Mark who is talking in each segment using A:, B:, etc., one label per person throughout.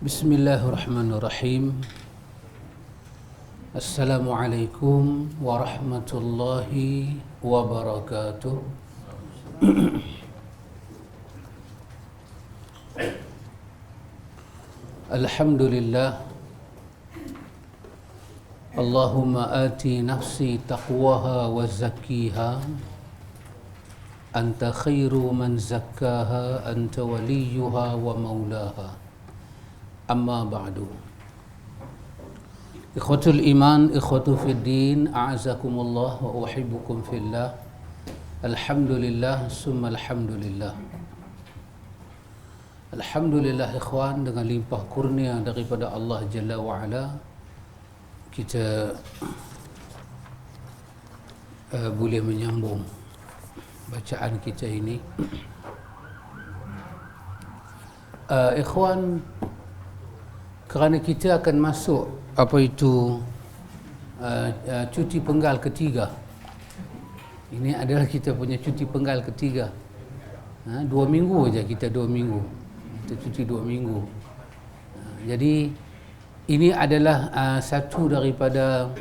A: Bismillahirrahmanirrahim. Assalamualaikum warahmatullahi wabarakatuh. Alhamdulillah. Allahumma ati nafsi taqwaha wa zakkiha. Anta khairu man zakkaha, anta waliyuha wa maulaha. Amma ba'du. Ikhwatul iman, ikhwatu fid din, a'azakumullah wa uhibbukum fillah. Alhamdulillah, summa alhamdulillah. Alhamdulillah ikhwan, dengan limpah kurnia daripada Allah Jalla wa'ala, kita boleh menyambung bacaan kita ini. Ikhwan, kerana kita akan masuk cuti penggal ketiga. Ini adalah kita punya cuti penggal ketiga. 2 minggu aja kita, 2 minggu. Kita cuti 2 minggu. Jadi ini adalah satu daripada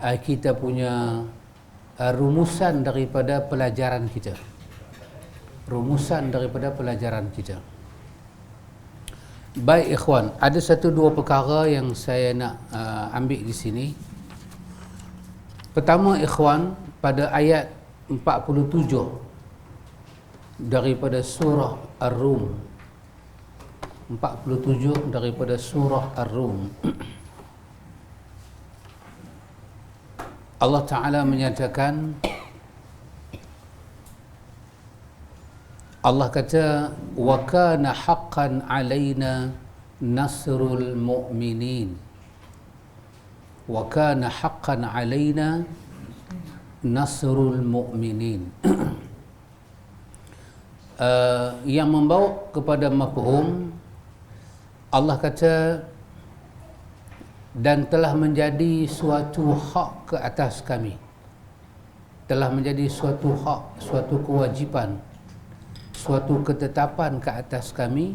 A: kita punya rumusan daripada pelajaran kita. Rumusan daripada pelajaran kita. Baik ikhwan, ada 1-2 perkara yang saya nak ambil di sini. Pertama ikhwan, pada ayat 47 daripada surah Ar-Rum. 47 daripada surah Ar-Rum. Allah Ta'ala menyatakan, Allah kata, wa kana haqqan alaina nasrul mu'minin. Wa kana haqqan alaina nasrul mu'minin. Yang membawa kepada mafhum, Allah kata, dan telah menjadi suatu hak ke atas kami. Telah menjadi suatu hak, suatu kewajipan, suatu ketetapan ke atas kami.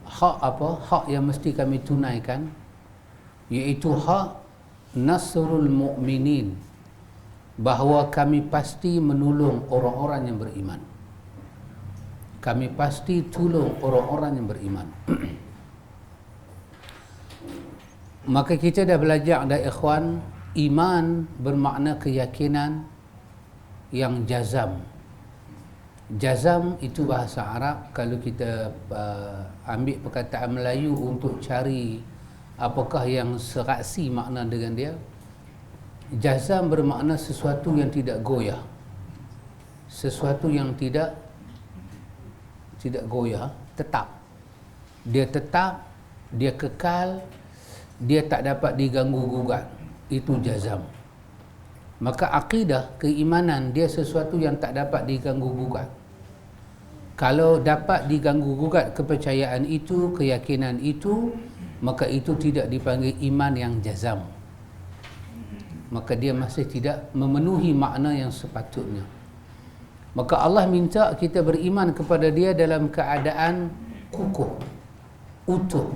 A: Hak apa? Hak yang mesti kami tunaikan, iaitu hak nasrul mu'minin, bahawa kami pasti menolong orang-orang yang beriman. Kami pasti tolong orang-orang yang beriman. Maka kita dah belajar dah ikhwan, iman bermakna keyakinan yang jazam. Jazam itu bahasa Arab. Kalau kita ambil perkataan Melayu untuk cari apakah yang seraksi makna dengan dia, jazam bermakna sesuatu yang tidak goyah. Sesuatu yang tidak goyah, tetap. Dia tetap, dia kekal, dia tak dapat diganggu-gugat. Itu jazam. Maka akidah, keimanan, dia sesuatu yang tak dapat diganggu-gugat. Kalau dapat diganggu-gugat kepercayaan itu, keyakinan itu, maka itu tidak dipanggil iman yang jazam. Maka dia masih tidak memenuhi makna yang sepatutnya. Maka Allah minta kita beriman kepada dia dalam keadaan kukuh, utuh,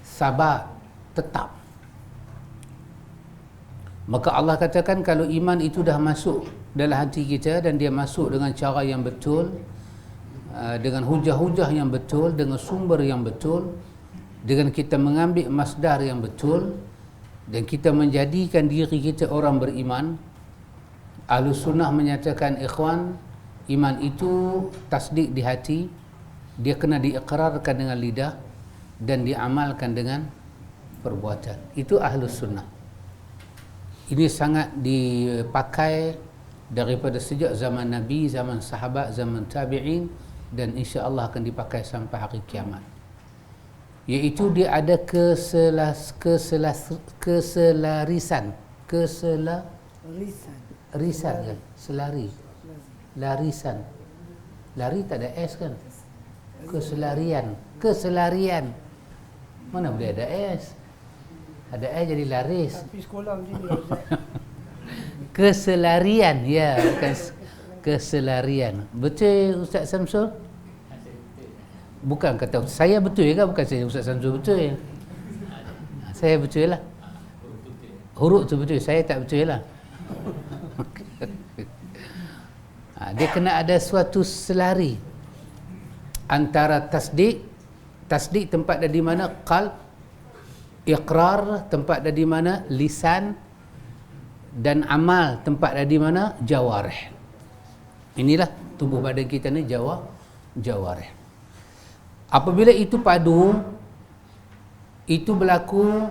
A: sabar, tetap. Maka Allah katakan, kalau iman itu dah masuk dalam hati kita dan dia masuk dengan cara yang betul, dengan hujah-hujah yang betul, dengan sumber yang betul, dengan kita mengambil masdar yang betul, dan kita menjadikan diri kita orang beriman. Ahlus Sunnah menyatakan ikhwan, iman itu tasdik di hati, dia kena diikrarkan dengan lidah dan diamalkan dengan perbuatan. Itu Ahlus Sunnah. Ini sangat dipakai daripada sejak zaman Nabi, zaman sahabat, zaman tabi'in, dan insya-Allah akan dipakai sampai hari kiamat. Iaitu dia ada keselarisan kan? Selari. Larisan. Lari tak ada S kan? Keselarian. Mana boleh ada S? Ada S jadi laris.
B: Tapi sekolah macam ni.
A: Keselarian, ya, bukan keselarian. Betul Ustaz Samsul? Bukan kata saya betul kan, bukan saya Ustaz Samsul betul ya. Saya betul lah. Huruf tu betul, saya tak betul lah. Dia kena ada suatu selari antara tasdik tempat ada di mana qalb, iqrar tempat ada di mana lisan, dan amal tempat ada di mana jawarih. Inilah tubuh badan kita ni jawarih. Apabila itu padu, itu berlaku,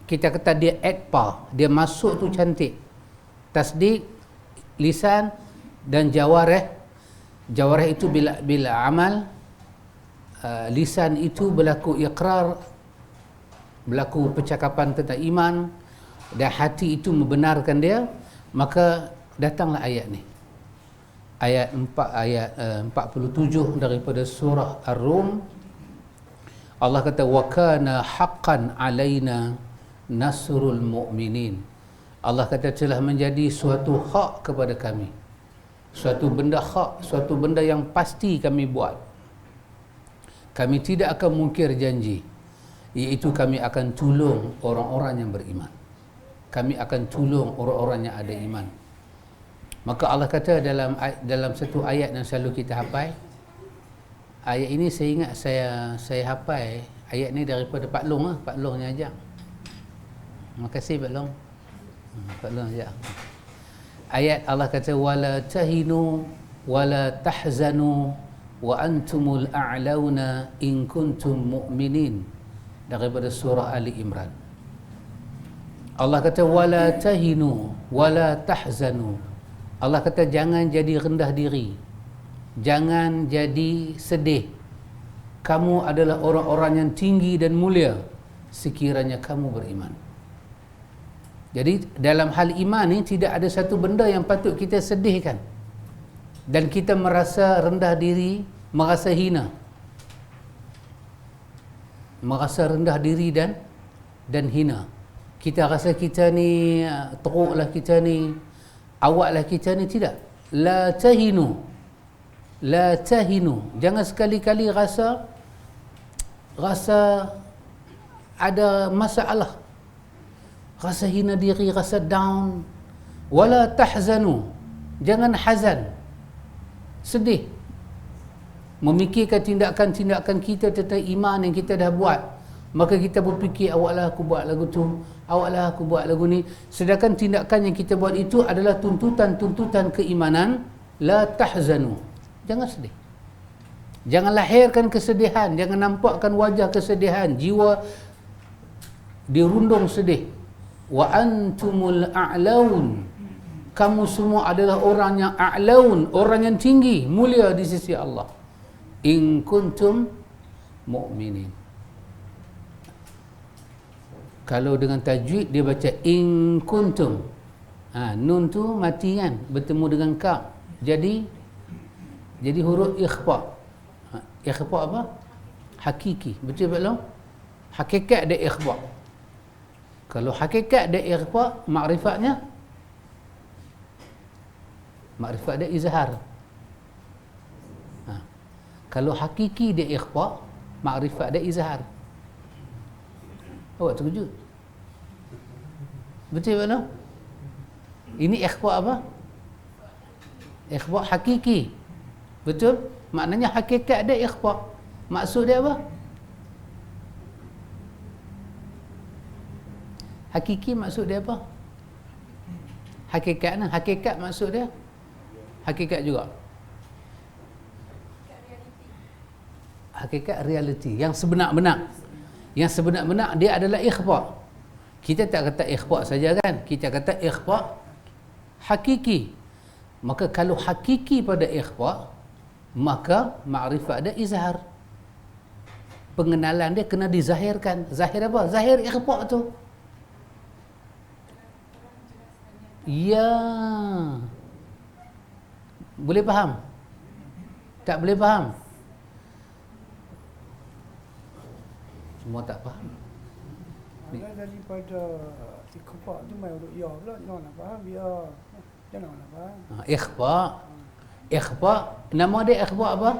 A: kita kata dia adpa, dia masuk tu cantik. Tasdik, lisan dan jawarih. Jawarih itu bila amal, lisan itu berlaku iqrar, berlaku percakapan tentang iman, dan hati itu membenarkan dia. Maka datanglah ayat ni, ayat 47 daripada surah Ar-Rum. Allah kata wa kana haqqan alaina nasrul mu'minin. Allah kata telah menjadi suatu hak kepada kami, suatu benda hak, suatu benda yang pasti kami buat. Kami tidak akan mungkir janji, iaitu kami akan tolong orang-orang yang beriman. Kami akan tolong orang-orang yang ada iman. Maka Allah kata dalam satu ayat yang selalu kita hafal. Ayat ini saya ingat saya hafal ayat ni daripada Pak Long lah. Pak Long yang ajak. Terima kasih Pak Long. Pak Long ajak. Ayat Allah kata wala tahinu wala tahzanu wa antumul a'launa in kuntum mu'minin, daripada surah Ali Imran. Allah kata wala tahinu wala tahzanu. Allah kata jangan jadi rendah diri, jangan jadi sedih. Kamu adalah orang-orang yang tinggi dan mulia sekiranya kamu beriman. Jadi dalam hal iman ni tidak ada satu benda yang patut kita sedihkan dan kita merasa rendah diri, merasa hina, merasa rendah diri dan hina. Kita rasa kita ni teruklah, kita ni awaklah, kita ni tidak. La tahinu, la tahinu. Jangan sekali-kali rasa ada masalah, rasa hina diri, rasa down. Wala tahzanu, jangan hazan, sedih, memikirkan tindakan-tindakan kita tentang iman yang kita dah buat. Maka kita berfikir, awaklah aku buat lagu tu, awaklah aku buat lagu ni. Sedangkan tindakan yang kita buat itu adalah tuntutan-tuntutan keimanan. La tahzanu, jangan sedih, jangan lahirkan kesedihan, jangan nampakkan wajah kesedihan, jiwa dirundung sedih. Wa antumul a'laun, kamu semua adalah orang yang a'laun, orang yang tinggi, mulia di sisi Allah. In kuntum mu'minin. Kalau dengan tajwid dia baca in kuntum. Nun tu mati kan, bertemu dengan kaf. Jadi huruf ikhfa. Ikhfa apa? Hakiki. Betul Pak Long? Hakikat dia ikhfa. Kalau hakikat dia ikhfa, makrifatnya makrifat dia izhar. Kalau hakiki dia ikhfa, makrifat dia izhar. Awak terkejut. Betul Pak Long? Ini ikhfa apa? Ikhfa hakiki. Betul? Maknanya hakikat dia ikhfa. Maksud dia apa? Hakiki maksud dia apa? Hakikat ni, hakikat maksud dia hakikat juga. Hakikat realiti yang sebenar-benar. Yang sebenar-benar dia adalah ikhfa. Kita tak kata ikhfa saja kan, kita kata ikhfa hakiki. Maka kalau hakiki pada ikhfa, maka makrifat dia izhar. Pengenalan dia kena dizahirkan. Zahir apa? Zahir ikhfa tu. Ya. Boleh faham? Tak boleh faham? Semua tak faham.
B: Ada daripada ikhfa tu mai urut ya pula, jangan nak faham ya. Jangan nak faham.
A: Ikhfa. Ikhfa, nama dia ikhfa apa?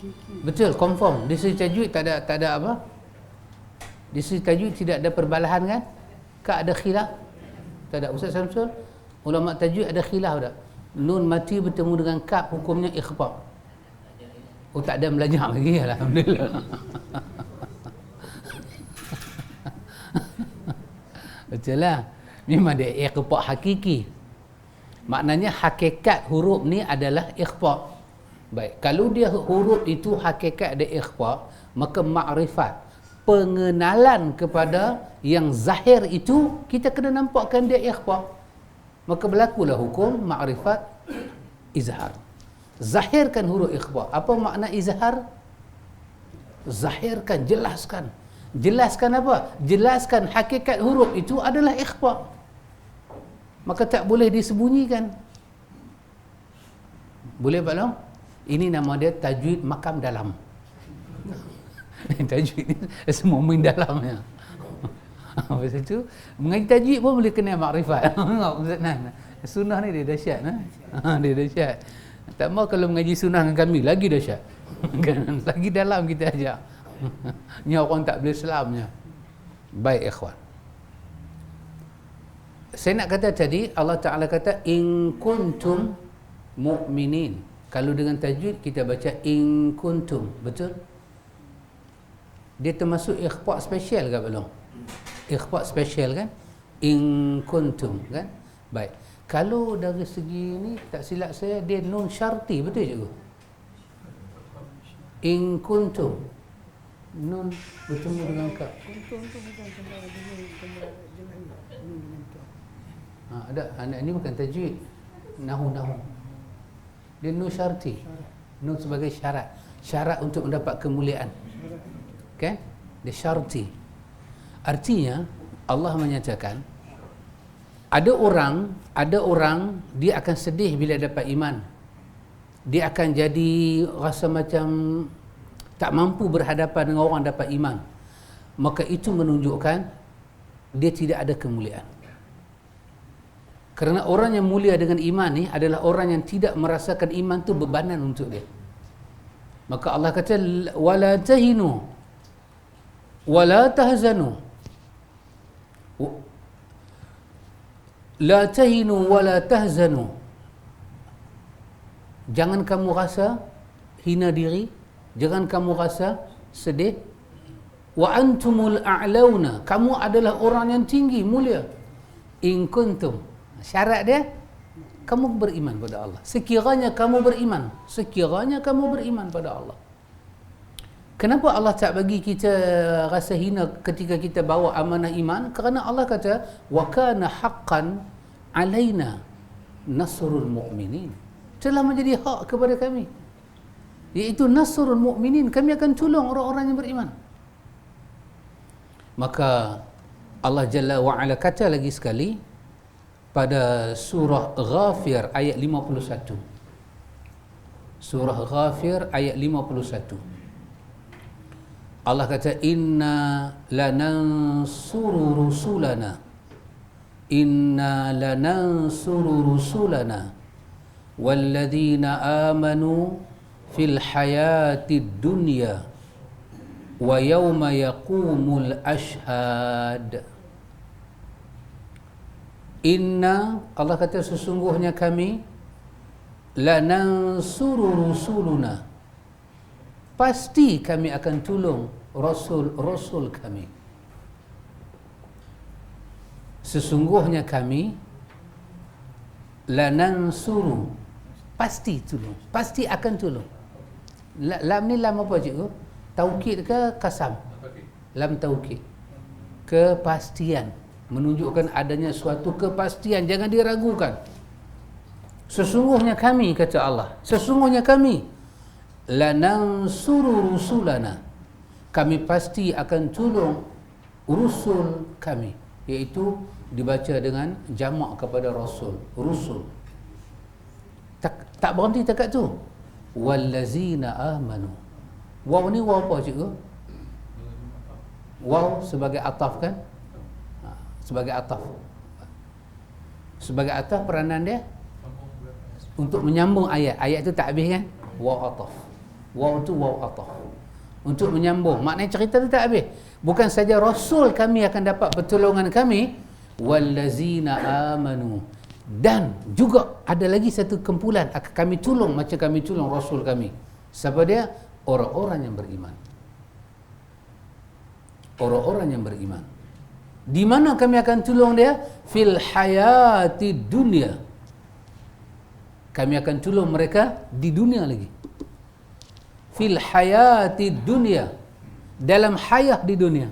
B: hakiki.
A: Betul, confirm. Di segi tajwid tak ada apa? Di segi tajwid tidak ada perbalahan kan? Kak ada khilaf? Tak ada. Ustaz Samsul, ulama tajwid ada khilaf tak? Nun mati bertemu dengan kaf hukumnya ikhfa. Oh tak ada belajar lagi, alhamdulillah. Betul lah. Memang dia ikhfa hakiki. Maknanya hakikat huruf ni adalah ikhfa. Baik, kalau dia huruf itu hakikat dia ikhfa, maka makrifat, pengenalan kepada yang zahir itu kita kena nampakkan dia ikhfa. Maka berlakulah hukum makrifat izhar. Zahirkan huruf ikhfa. Apa makna izhar? Zahirkan, jelaskan. Jelaskan apa? Jelaskan hakikat huruf itu adalah ikhfa. Maka tak boleh disembunyikan. Boleh Pak Long? Ini nama dia tajwid makam dalam. Tajwid ni semua main dalamnya. Lepas itu mengaji tajwid pun boleh kena makrifat. Tengok Ustaz Nan. Sunnah ni dia dahsyat. Dia dahsyat. Tak mau kalau mengaji sunnah dengan kami lagi dahsyat. Lagi dalam kita ajar. Ni orang tak boleh selamnya. Baik ikhwan. Saya nak kata tadi Allah Ta'ala kata in kuntum mu'minin. Kalau dengan tajwid kita baca in kuntum. Betul? Dia termasuk ikhfa spesial ke belum? Ikhfa spesial kan? In kuntum kan? Baik. Kalau dari segi ni tak silap saya dia nun syarti, betul cikgu? In kuntum. Nun bertemu dengan kaf.
B: Kuntum tu bukan kembali jelas.
A: Ada ini bukan tajwid, nahu. Dia nun syarti. Nun sebagai syarat untuk mendapat kemuliaan. Kan? Dia syarti. Artinya Allah menyatakan ada orang dia akan sedih bila dapat iman. Dia akan jadi rasa macam tak mampu berhadapan dengan orang dapat iman. Maka itu menunjukkan dia tidak ada kemuliaan. Kerana orang yang mulia dengan iman ni adalah orang yang tidak merasakan iman tu bebanan untuk dia. Maka Allah kata wala tahinu wala tahzanu. La tahinu wala tahzanu. Jangan kamu rasa hina diri, jangan kamu rasa sedih. Wa antumul a'launa. Kamu adalah orang yang tinggi, mulia. In kuntum. Syarat dia kamu beriman pada Allah. Sekiranya kamu beriman pada Allah. Kenapa Allah tak bagi kita rasa hina ketika kita bawa amanah iman? Kerana Allah kata wa kana haqqan alaina nasrul mu'minin. Telah menjadi hak kepada kami, iaitu nasrul mu'minin. Kami akan tolong orang-orang yang beriman. Maka Allah Jalla wa Ala kata lagi sekali pada surah Ghafir ayat 51. Surah Ghafir ayat 51. Allah kata inna lanansuru rusulana. Inna lanansuru rusulana walladzina amanu fil hayatid dunya wa yawma yaqumul ashhad. Inna, Allah kata sesungguhnya kami lanansuru rusuluna, pasti kami akan tolong rasul-rasul kami. Sesungguhnya kami lanansuru, pasti tolong, pasti akan tolong. Lam ni lam apa cikgu? Taukid ke kasam? Lam taukid. Kepastian, menunjukkan adanya suatu kepastian, jangan diragukan. Sesungguhnya kami, kata Allah, sesungguhnya kami lanansuru rusulana, kami pasti akan tolong rusul kami, iaitu dibaca dengan jamak kepada rasul, rusul. Tak berhenti dekat tu. Wallazina amanu. Waw ni waw apa cikgu? Waw sebagai ataf kan? Sebagai ataf. Sebagai ataf peranan dia untuk menyambung ayat. Ayat tu tak habis kan? Waw ataf. Waw tu waw atah. Untuk menyambung. Maknanya cerita tu tak habis. Bukan saja Rasul kami akan dapat pertolongan kami, wallazina amanu. Dan juga ada lagi satu kumpulan akan kami tolong macam kami tolong Rasul kami. Siapa dia? Orang-orang yang beriman. Orang-orang yang beriman. Di mana kami akan tolong dia? Fil hayati dunia. Kami akan tolong mereka di dunia lagi. Fil hayati dunia. Dalam hayah di dunia.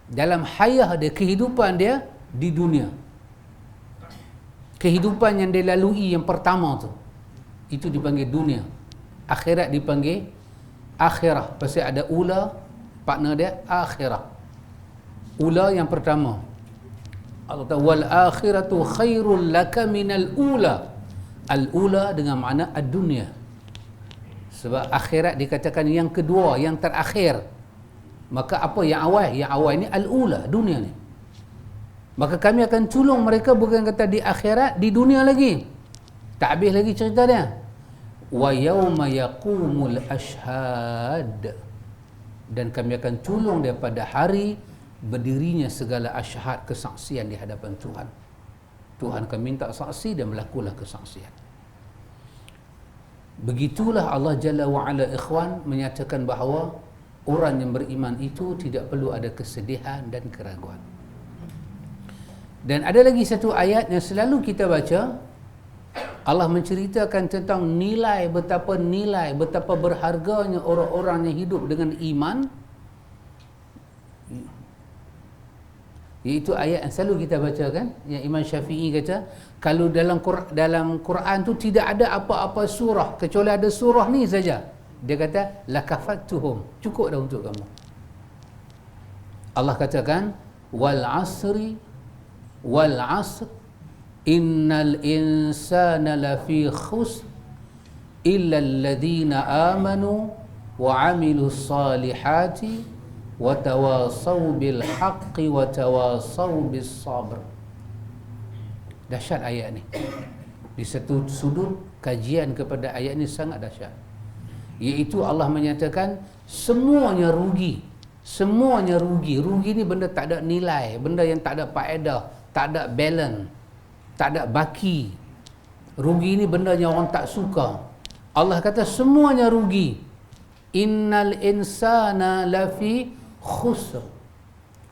A: Dalam hayah dia, kehidupan dia di dunia. Kehidupan yang dia lalui yang pertama tu, itu dipanggil dunia. Akhirat dipanggil akhirah. Pasal ada ula, partner dia akhirah. Ula yang pertama. Allah kata wal akhiratu khairul laka minal ula. Al ula dengan makna ad-dunya. Sebab akhirat dikatakan yang kedua, yang terakhir. Maka apa yang awal? Yang awal ni al-ula, dunia ni. Maka kami akan tolong mereka bukan kata di akhirat, di dunia lagi. Tak habis lagi cerita dia. Wa yauma yaqumul ashhad. Dan kami akan tolong dia pada hari berdirinya segala asyhad, kesaksian di hadapan Tuhan. Tuhan akan minta saksi dan berlakulah kesaksian. Begitulah Allah Jalla wa'ala ikhwan menyatakan bahawa orang yang beriman itu tidak perlu ada kesedihan dan keraguan. Dan ada lagi satu ayat yang selalu kita baca. Allah menceritakan tentang betapa berharganya orang-orang yang hidup dengan iman. Iaitu ayat yang selalu kita baca kan, yang Imam Syafi'i kata kalau dalam Quran tu tidak ada apa-apa surah kecuali ada surah ni saja. Dia kata lakafatuhum, cukup dah untuk kamu. Allah katakan wal asr innal insana lafi khusr illa alladhina amanu wa amilus salihati wa tawasaw bil haqqi wa tawasaw bis sabr. Dahsyat ayat ni. Di satu sudut kajian kepada ayat ni sangat dahsyat. Iaitu Allah menyatakan semuanya rugi. Semuanya rugi. Rugi ni benda tak ada nilai, benda yang tak ada faedah, tak ada balance, tak ada baki. Rugi ni benda yang orang tak suka. Allah kata semuanya rugi. Innal insana lafi khusr.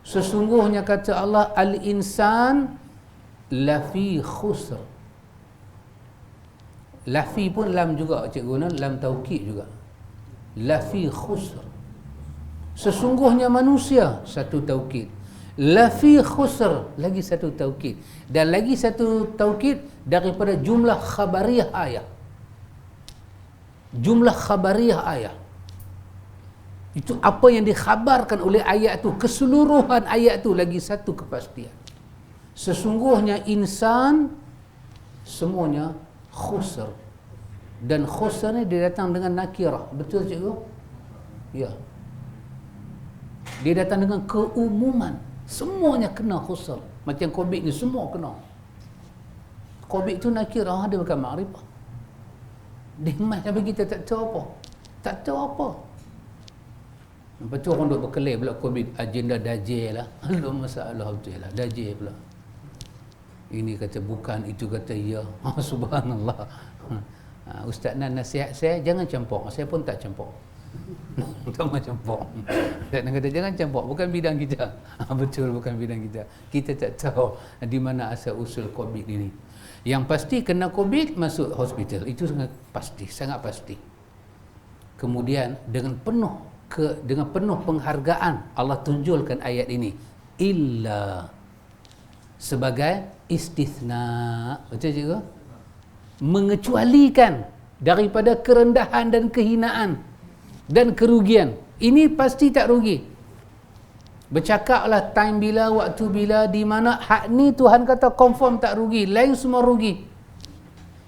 A: Sesungguhnya kata Allah al-insan lafi khusr. Lafi pun lam juga cikgu guna, lam taukid juga. Lafi khusr. Sesungguhnya manusia, satu taukid. Lafi khusr, lagi satu taukid. Dan lagi satu taukid daripada jumlah khabariyah ayat. Jumlah khabariyah ayat. Itu apa yang dikhabarkan oleh ayat itu, keseluruhan ayat itu lagi satu kepastian. Sesungguhnya insan semuanya khusr. Dan khusr ni dia datang dengan nakirah. Betul cikgu? Ya. Dia datang dengan keumuman. Semuanya kena khusr. Macam COVID ni semua kena. COVID tu nakirah, dia bukan makrifah. Dia macam kita tak tahu apa. Tak tahu apa. Lepas tu orang duk berkelai pula COVID, agenda dajjal lah. Ada masalah betul lah, dajjal pula. Ini kata bukan, itu kata ya. Subhanallah. Ustaz Nan nasihat saya, jangan campur. Saya pun tak campur. Jangan campur. Ustaz Nan kata jangan campur, bukan bidang kita. Betul, bukan bidang kita. Kita tak tahu di mana asal usul COVID ini. Yang pasti kena COVID masuk hospital. Itu sangat pasti, sangat pasti. Kemudian dengan penuh penghargaan Allah tunjulkan ayat ini illa sebagai istithna. Betul cikgu? Mengecualikan daripada kerendahan dan kehinaan dan kerugian. Ini pasti tak rugi. Bercakaplah time bila, waktu bila, di mana hak ni Tuhan kata confirm tak rugi, lain semua rugi.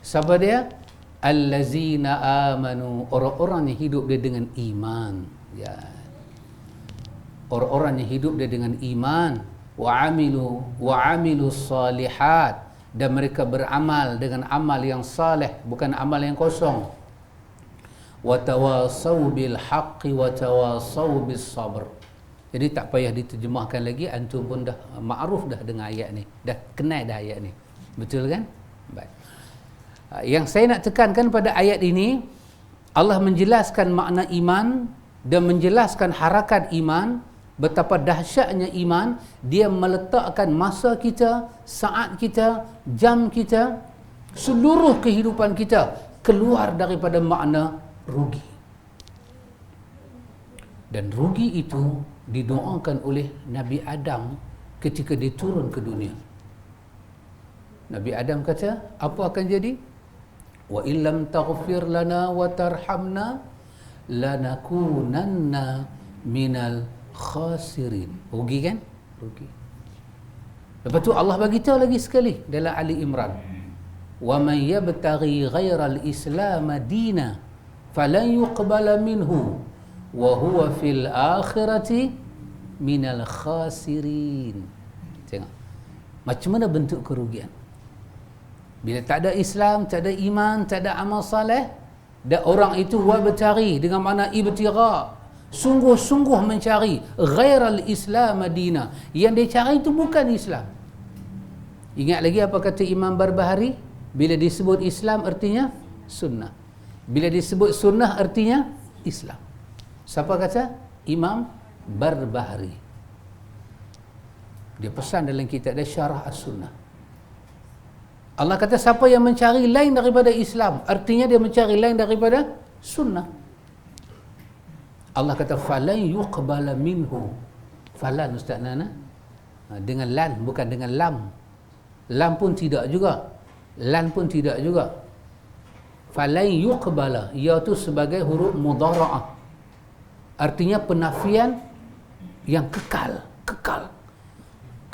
A: Siapa dia? Allazina amanu, orang-orang yang hidup dia dengan iman. Ya. Orang-orang yang hidup dia dengan iman, wa amilu salihat, dan mereka beramal dengan amal yang saleh, bukan amal yang kosong. wa tawasau bil haqqi wa tawasau bis sabr. Jadi tak payah diterjemahkan lagi, antum pun dah ma'ruf dah dengan ayat ni, dah kenal dah ayat ni. Betul kan? Baik. Yang saya nak tekankan pada ayat ini, Allah menjelaskan makna iman dan menjelaskan harakat iman, betapa dahsyatnya iman. Dia meletakkan masa kita, saat kita, jam kita, seluruh kehidupan kita keluar daripada makna rugi. Dan rugi itu didoakan oleh Nabi Adam ketika dia turun ke dunia. Nabi Adam kata, apa akan jadi? Wa illam taghfir lana wa tarhamna lanakunanna minal khasirin. Rugi kan? Rugi. Lepas tu Allah bagi tahu lagi sekali dalam Ali Imran, wa man yabtaghi ghairal islam dina falan yuqbala minhu wa huwa fil akhirati minal khasirin. Tengok macam mana bentuk kerugian. Bila tak ada Islam, tak ada iman, tak ada amal saleh, dan orang itu wabtaghi dengan makna ibtigha, sungguh-sungguh mencari ghairal islam dina, yang dia cari itu bukan Islam. Ingat lagi apa kata Imam Barbahari, bila disebut Islam artinya sunnah, bila disebut sunnah artinya Islam. Siapa kata? Imam Barbahari. Dia pesan dalam kitab dia Syarah As-Sunnah. Allah kata siapa yang mencari lain daripada Islam, artinya dia mencari lain daripada sunnah. Allah kata falan yuqbala minhu. Falan Ustaz Nana dengan lan, bukan dengan lam. Lam pun tidak juga, lan pun tidak juga. Falan yuqbala, ia tu sebagai huruf mudhara'ah, artinya penafian yang kekal.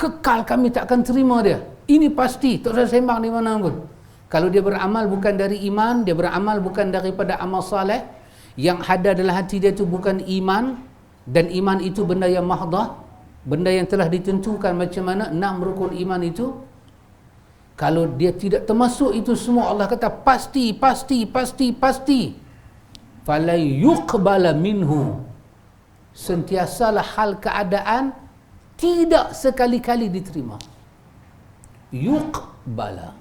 A: Kekal kami tak akan terima dia. Ini pasti, tak usah sembang di mana pun. Kalau dia beramal bukan dari iman, dia beramal bukan daripada amal saleh, yang ada dalam hati dia itu bukan iman, dan iman itu benda yang mahdah, benda yang telah ditentukan macam mana 6 rukun iman itu. Kalau dia tidak termasuk itu semua, Allah kata pasti. Falai yuqbala minhu. Sentiasalah hal keadaan tidak sekali-kali diterima. Yuqbala.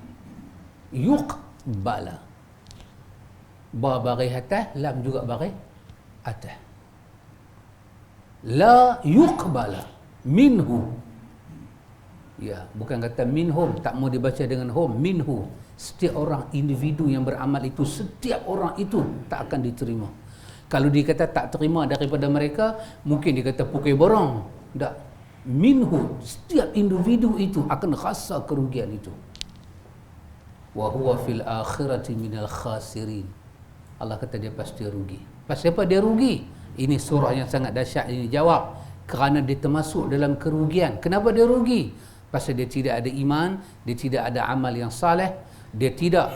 A: Ba bagi atas, lam juga bagi atas. La yuqbala minhu. Ya, bukan kata minhum, tak mau dibaca dengan hum, minhu. Setiap orang individu yang beramal itu, setiap orang itu tak akan diterima. Kalau dia kata tak terima daripada mereka, mungkin dia kata pukul borong. Tak. Minhu, setiap individu itu akan rasa kerugian itu. Wa huwa fil akhirati minal khasirin. Allah kata dia pasti rugi. Pasal apa dia rugi? Ini surah yang sangat dahsyat ini jawab. Kerana dia termasuk dalam kerugian. Kenapa dia rugi? Pasal dia tidak ada iman, dia tidak ada amal yang saleh, dia tidak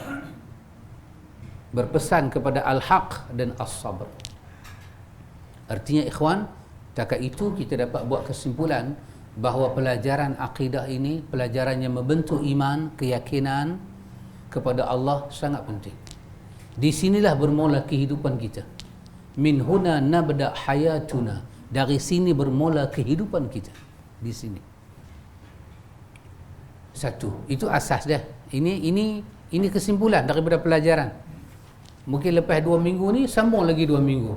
A: berpesan kepada al-haq dan as-sabr. Artinya ikhwan, takat itu kita dapat buat kesimpulan bahawa pelajaran akidah ini, pelajaran yang membentuk iman, keyakinan kepada Allah sangat penting. Di sinilah bermula kehidupan kita. Min huna nabda hayatuna. Dari sini bermula kehidupan kita. Di sini. Satu, itu asas dia. Ini kesimpulan daripada pelajaran. Mungkin lepas 2 minggu ni sambung lagi 2 minggu.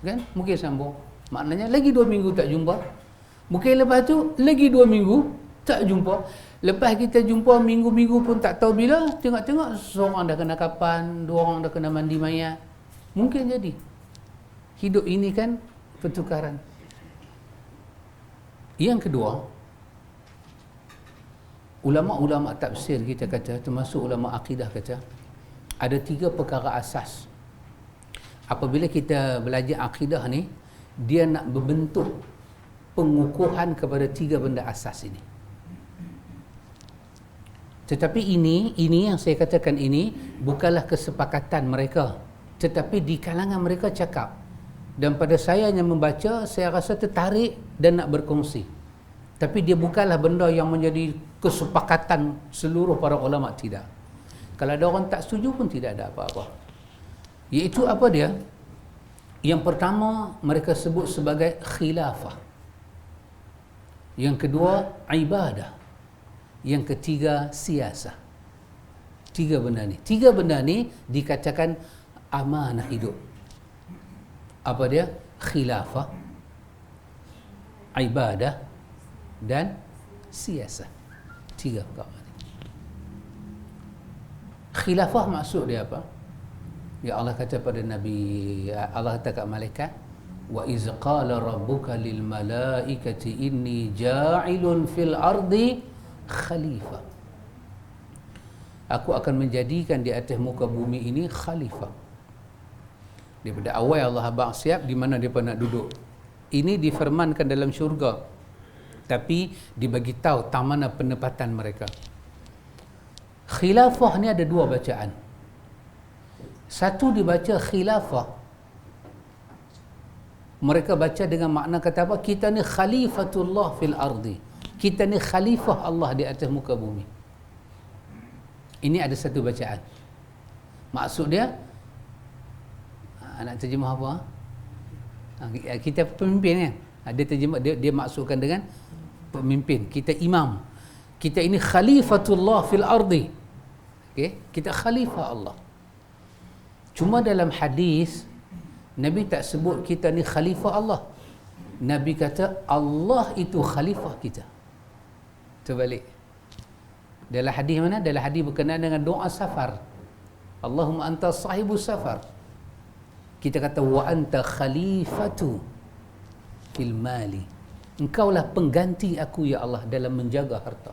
A: Kan? Mungkin sambung. Maknanya lagi 2 minggu tak jumpa. Mungkin lepas tu lagi 2 minggu tak jumpa. Lepas kita jumpa minggu-minggu pun tak tahu bila, tengok-tengok seorang dah kena kapan, 2 orang dah kena mandi mayat. Mungkin jadi. Hidup ini kan pertukaran. Yang kedua, ulama-ulama tafsir kita kata, termasuk ulama akidah kata, ada 3 perkara asas. Apabila kita belajar akidah ni, dia nak berbentuk pengukuhan kepada 3 benda asas ini. Tetapi ini yang saya katakan ini bukanlah kesepakatan mereka, tetapi di kalangan mereka cakap. Dan pada saya yang membaca, saya rasa tertarik dan nak berkongsi. Tapi dia bukanlah benda yang menjadi kesepakatan seluruh para ulama, tidak. Kalau ada orang tak setuju pun tidak ada apa-apa. Iaitu apa dia? Yang pertama mereka sebut sebagai khilafah. Yang kedua ibadah. Yang ketiga siasah. Tiga benda ni dikatakan amanah hidup. Apa dia? Khilafah, ibadah dan siasah. Tiga perkara ni. Khilafah maksud dia apa? Ya Allah kata pada Nabi, Allah kata kat malaikat, wa iz qala rabbuka lil malaikati inni ja'ilun fil ardi khalifah. Aku akan menjadikan di atas muka bumi ini khalifah. Daripada awal Allah abang siap di mana mereka nak duduk. Ini difirmankan dalam syurga, tapi dibagi tahu tak mana penempatan mereka. Khilafah ni ada dua bacaan. Satu dibaca khilafah, mereka baca dengan makna kata apa? Kita ni khalifatullah fil ardi. Kita ni khalifah Allah di atas muka bumi. Ini ada satu bacaan. Maksud dia, nak terjemah apa? Kita pemimpin kan? Dia terjemah, dia maksudkan dengan pemimpin. Kita imam. Kita ini khalifatullah fil ardi. Okay? Kita khalifah Allah. Cuma dalam hadis Nabi tak sebut kita ni khalifah Allah. Nabi kata Allah itu khalifah kita. Terbalik. Dalam hadis mana? Dalam hadis berkenaan dengan doa safar. Allahumma anta sahibu safar. Kita kata wa anta khalifatu fil mali. Engkaulah pengganti aku ya Allah dalam menjaga harta.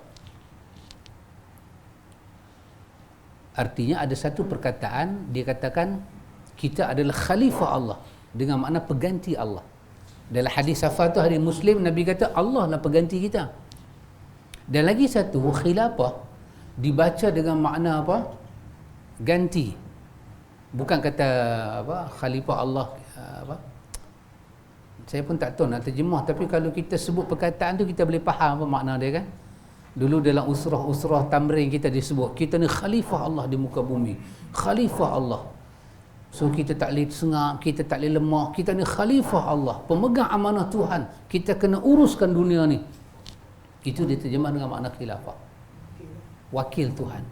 A: Artinya ada satu perkataan dia katakan kita adalah khalifah Allah dengan makna pengganti Allah. Dalam hadis safar tu hadis Muslim, Nabi kata Allah lah pengganti kita. Dan lagi satu khilafah dibaca dengan makna apa? Ganti. Bukan kata apa khalifah Allah apa? Saya pun tak tahu nak terjemah, tapi kalau kita sebut perkataan tu kita boleh faham apa makna dia kan. Dulu dalam usrah tamrin kita disebut kita ni khalifah Allah di muka bumi. Khalifah Allah. So kita tak boleh sengak, kita tak boleh lemah. Kita ni khalifah Allah, pemegang amanah Tuhan. Kita kena uruskan dunia ni. Itu diterjemah dengan makna khilafah. Wakil Tuhan.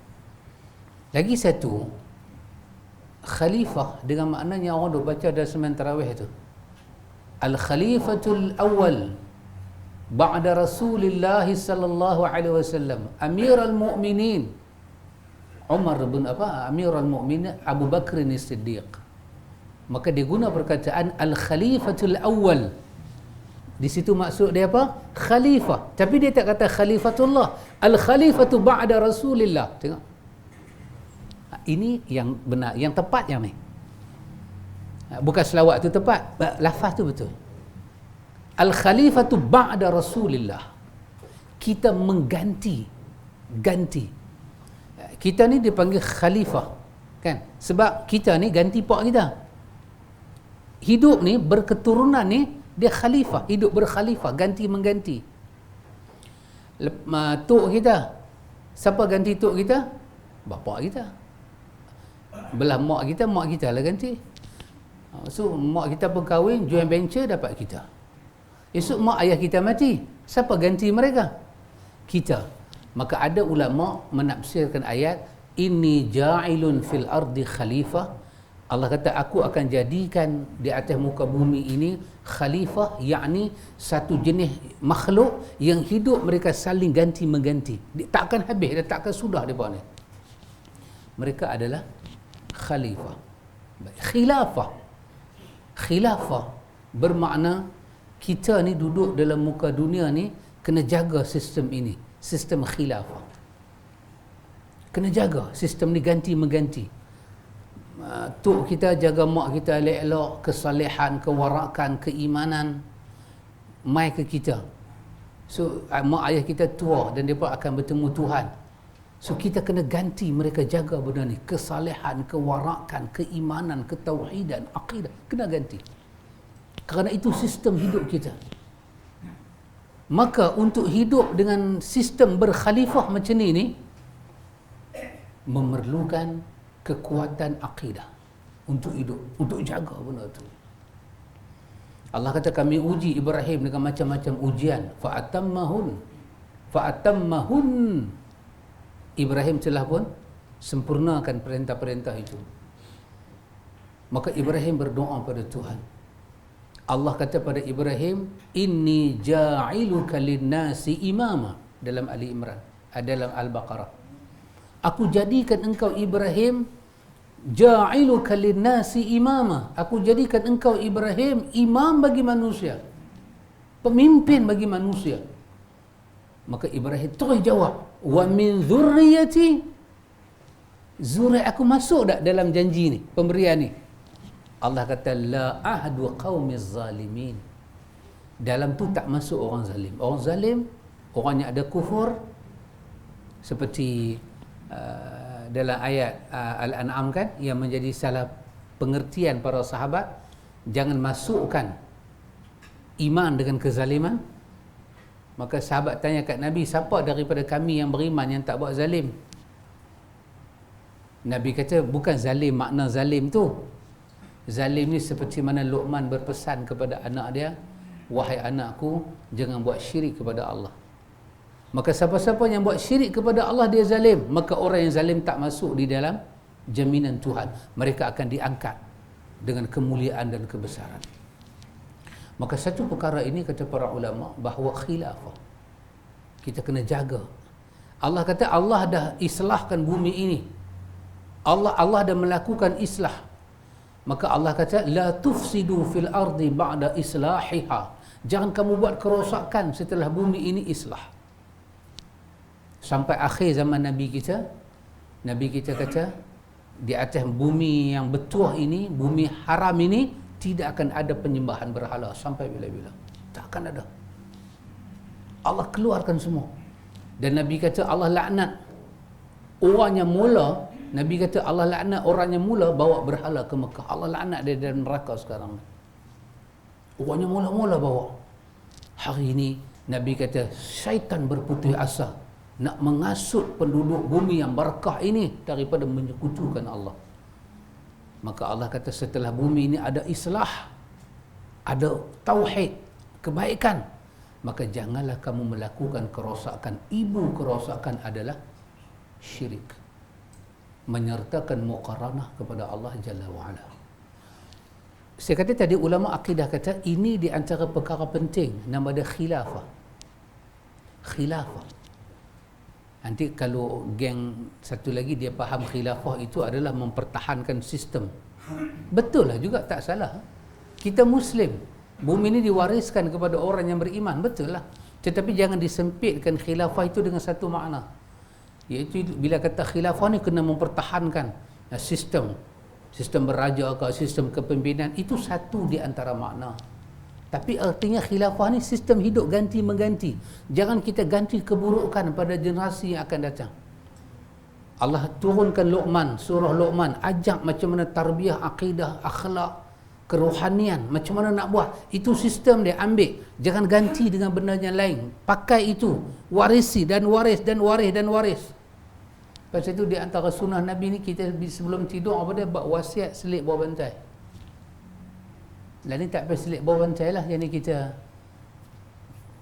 A: Lagi satu, khalifah dengan maknanya orang duk baca dalam sembahyang tarawih tu. Al-Khalifatul Awwal ba'da Rasulillah sallallahu alaihi wasallam, Amirul Mukminin Umar bin Amirul Mukminin Abu Bakr As-Siddiq. Maka dia guna perkataan Al-Khalifatul Awwal. Di situ maksud dia apa? Khalifah. Tapi dia tak kata Khalifatullah. Al-Khalifatu ba'da Rasulillah. Tengok. Ini yang benar, yang tepat yang ni. Bukan selawat tu tepat, lafaz tu betul. Al-Khalifatu ba'da Rasulillah. Kita mengganti, ganti. Kita ni dipanggil khalifah, kan? Sebab kita ni ganti pak kita. Hidup ni berketurunan ni dia khalifah, hidup berkhalifah, ganti mengganti. Tok kita, siapa ganti tok kita? Bapa kita. Belah mak kita lah ganti. So mak kita berkahwin, joint venture dapat kita. Esok mak ayah kita mati, siapa ganti mereka? Kita. Maka ada ulama menafsirkan ayat inni ja'ilun fil ardi khalifah. Allah kata aku akan jadikan di atas muka bumi ini khalifah, yakni satu jenis makhluk yang hidup mereka saling ganti mengganti. Tak akan habis dan tak akan sudah depa ni. Mereka adalah khalifah. Khilafah. Khilafah bermakna kita ni duduk dalam muka dunia ni kena jaga sistem ini, sistem khilafah. Kena jaga sistem ni ganti mengganti. Tok kita jaga mak kita elok-elok, kesalehan, kewarakan, keimanan mai ke kita. So mak ayah kita tua dan mereka akan bertemu Tuhan. So kita kena ganti mereka jaga benda ni, kesalehan, kewarakan, keimanan, ketauhidan, akidah kena ganti. Kerana itu sistem hidup kita. Maka untuk hidup dengan sistem berkhalifah macam ni memerlukan kekuatan akidah. untuk hidup, untuk jaga benda tu. Allah kata kami uji Ibrahim dengan macam-macam ujian. Fa'atammahun. Ibrahim telah pun sempurnakan perintah-perintah itu. Maka Ibrahim berdoa pada Tuhan. Allah kata pada Ibrahim, inni ja'iluka linnasi imama, dalam Ali Imran, dalam Al-Baqarah. Aku jadikan engkau Ibrahim, ja'iluka linnasi imama, aku jadikan engkau Ibrahim imam bagi manusia, pemimpin bagi manusia. Maka Ibrahim terus jawab, wa min dzurriyyati, zuriat aku masuk tak dalam janji ni, pemberian ni? Allah kata la ahdu qaumiz zalimin, dalam tu tak masuk orang zalim. Orang zalim, orang yang ada kufur, seperti dalam ayat Al-An'am kan, yang menjadi salah pengertian para sahabat, jangan masukkan iman dengan kezaliman. Maka sahabat tanya kat Nabi, siapa daripada kami yang beriman yang tak buat zalim? Nabi kata, bukan zalim makna zalim tu. Zalim ni seperti mana Luqman berpesan kepada anak dia, wahai anakku, jangan buat syirik kepada Allah. Maka siapa-siapa yang buat syirik kepada Allah, dia zalim. Maka orang yang zalim tak masuk di dalam jaminan Tuhan. Mereka akan diangkat dengan kemuliaan dan kebesaran. Maka satu perkara ini, kata para ulama, bahawa khilafah kita kena jaga. Allah kata Allah dah islahkan bumi ini. Allah dah melakukan islah. Maka Allah kata la tufsidu fil ardi ba'da islahiha, jangan kamu buat kerosakan setelah bumi ini islah. Sampai akhir zaman Nabi kita kata di atas bumi yang betuah ini, bumi haram ini, tidak akan ada penyembahan berhala sampai bila-bila. Tak akan ada. Allah keluarkan semua. Dan Nabi kata Allah laknat orang yang mula. Nabi kata Allah laknat orang yang mula bawa berhala ke Mekah. Allah laknat dia dalam neraka sekarang. Orang yang mula-mula bawa. Hari ini Nabi kata syaitan berputus asa nak mengasut penduduk bumi yang barakah ini daripada menyekutukan Allah. Maka Allah kata setelah bumi ini ada islah, ada tauhid, kebaikan, maka janganlah kamu melakukan kerosakan. Ibu kerosakan adalah syirik, menyertakan muqaranah kepada Allah Jalla wa'ala. Saya kata tadi, ulama akidah kata ini di antara perkara penting, nama dia khilafah. Khilafah. Nanti kalau geng satu lagi dia faham khilafah itu adalah mempertahankan sistem. Betul lah juga, tak salah. Kita Muslim, bumi ini diwariskan kepada orang yang beriman, betul lah. Tetapi jangan disempitkan khilafah itu dengan satu makna. Iaitu bila kata khilafah ni kena mempertahankan sistem beraja ke sistem kepimpinan, itu satu di antara makna. Tapi artinya khilafah ni sistem hidup ganti mengganti. Jangan kita ganti keburukan pada generasi yang akan datang. Allah turunkan Luqman, surah Luqman, ajak macam mana tarbiyah akidah, akhlak, kerohanian, macam mana nak buat. Itu sistem dia ambil. Jangan ganti dengan benda yang lain. Pakai itu, warisi dan waris dan waris dan waris. Pasal itu di antara sunnah Nabi ni, kita sebelum tidur apa dia, buat wasiat selit bawah bantai. Lah ni tak payah selit bawah bantai lah, yang ni kita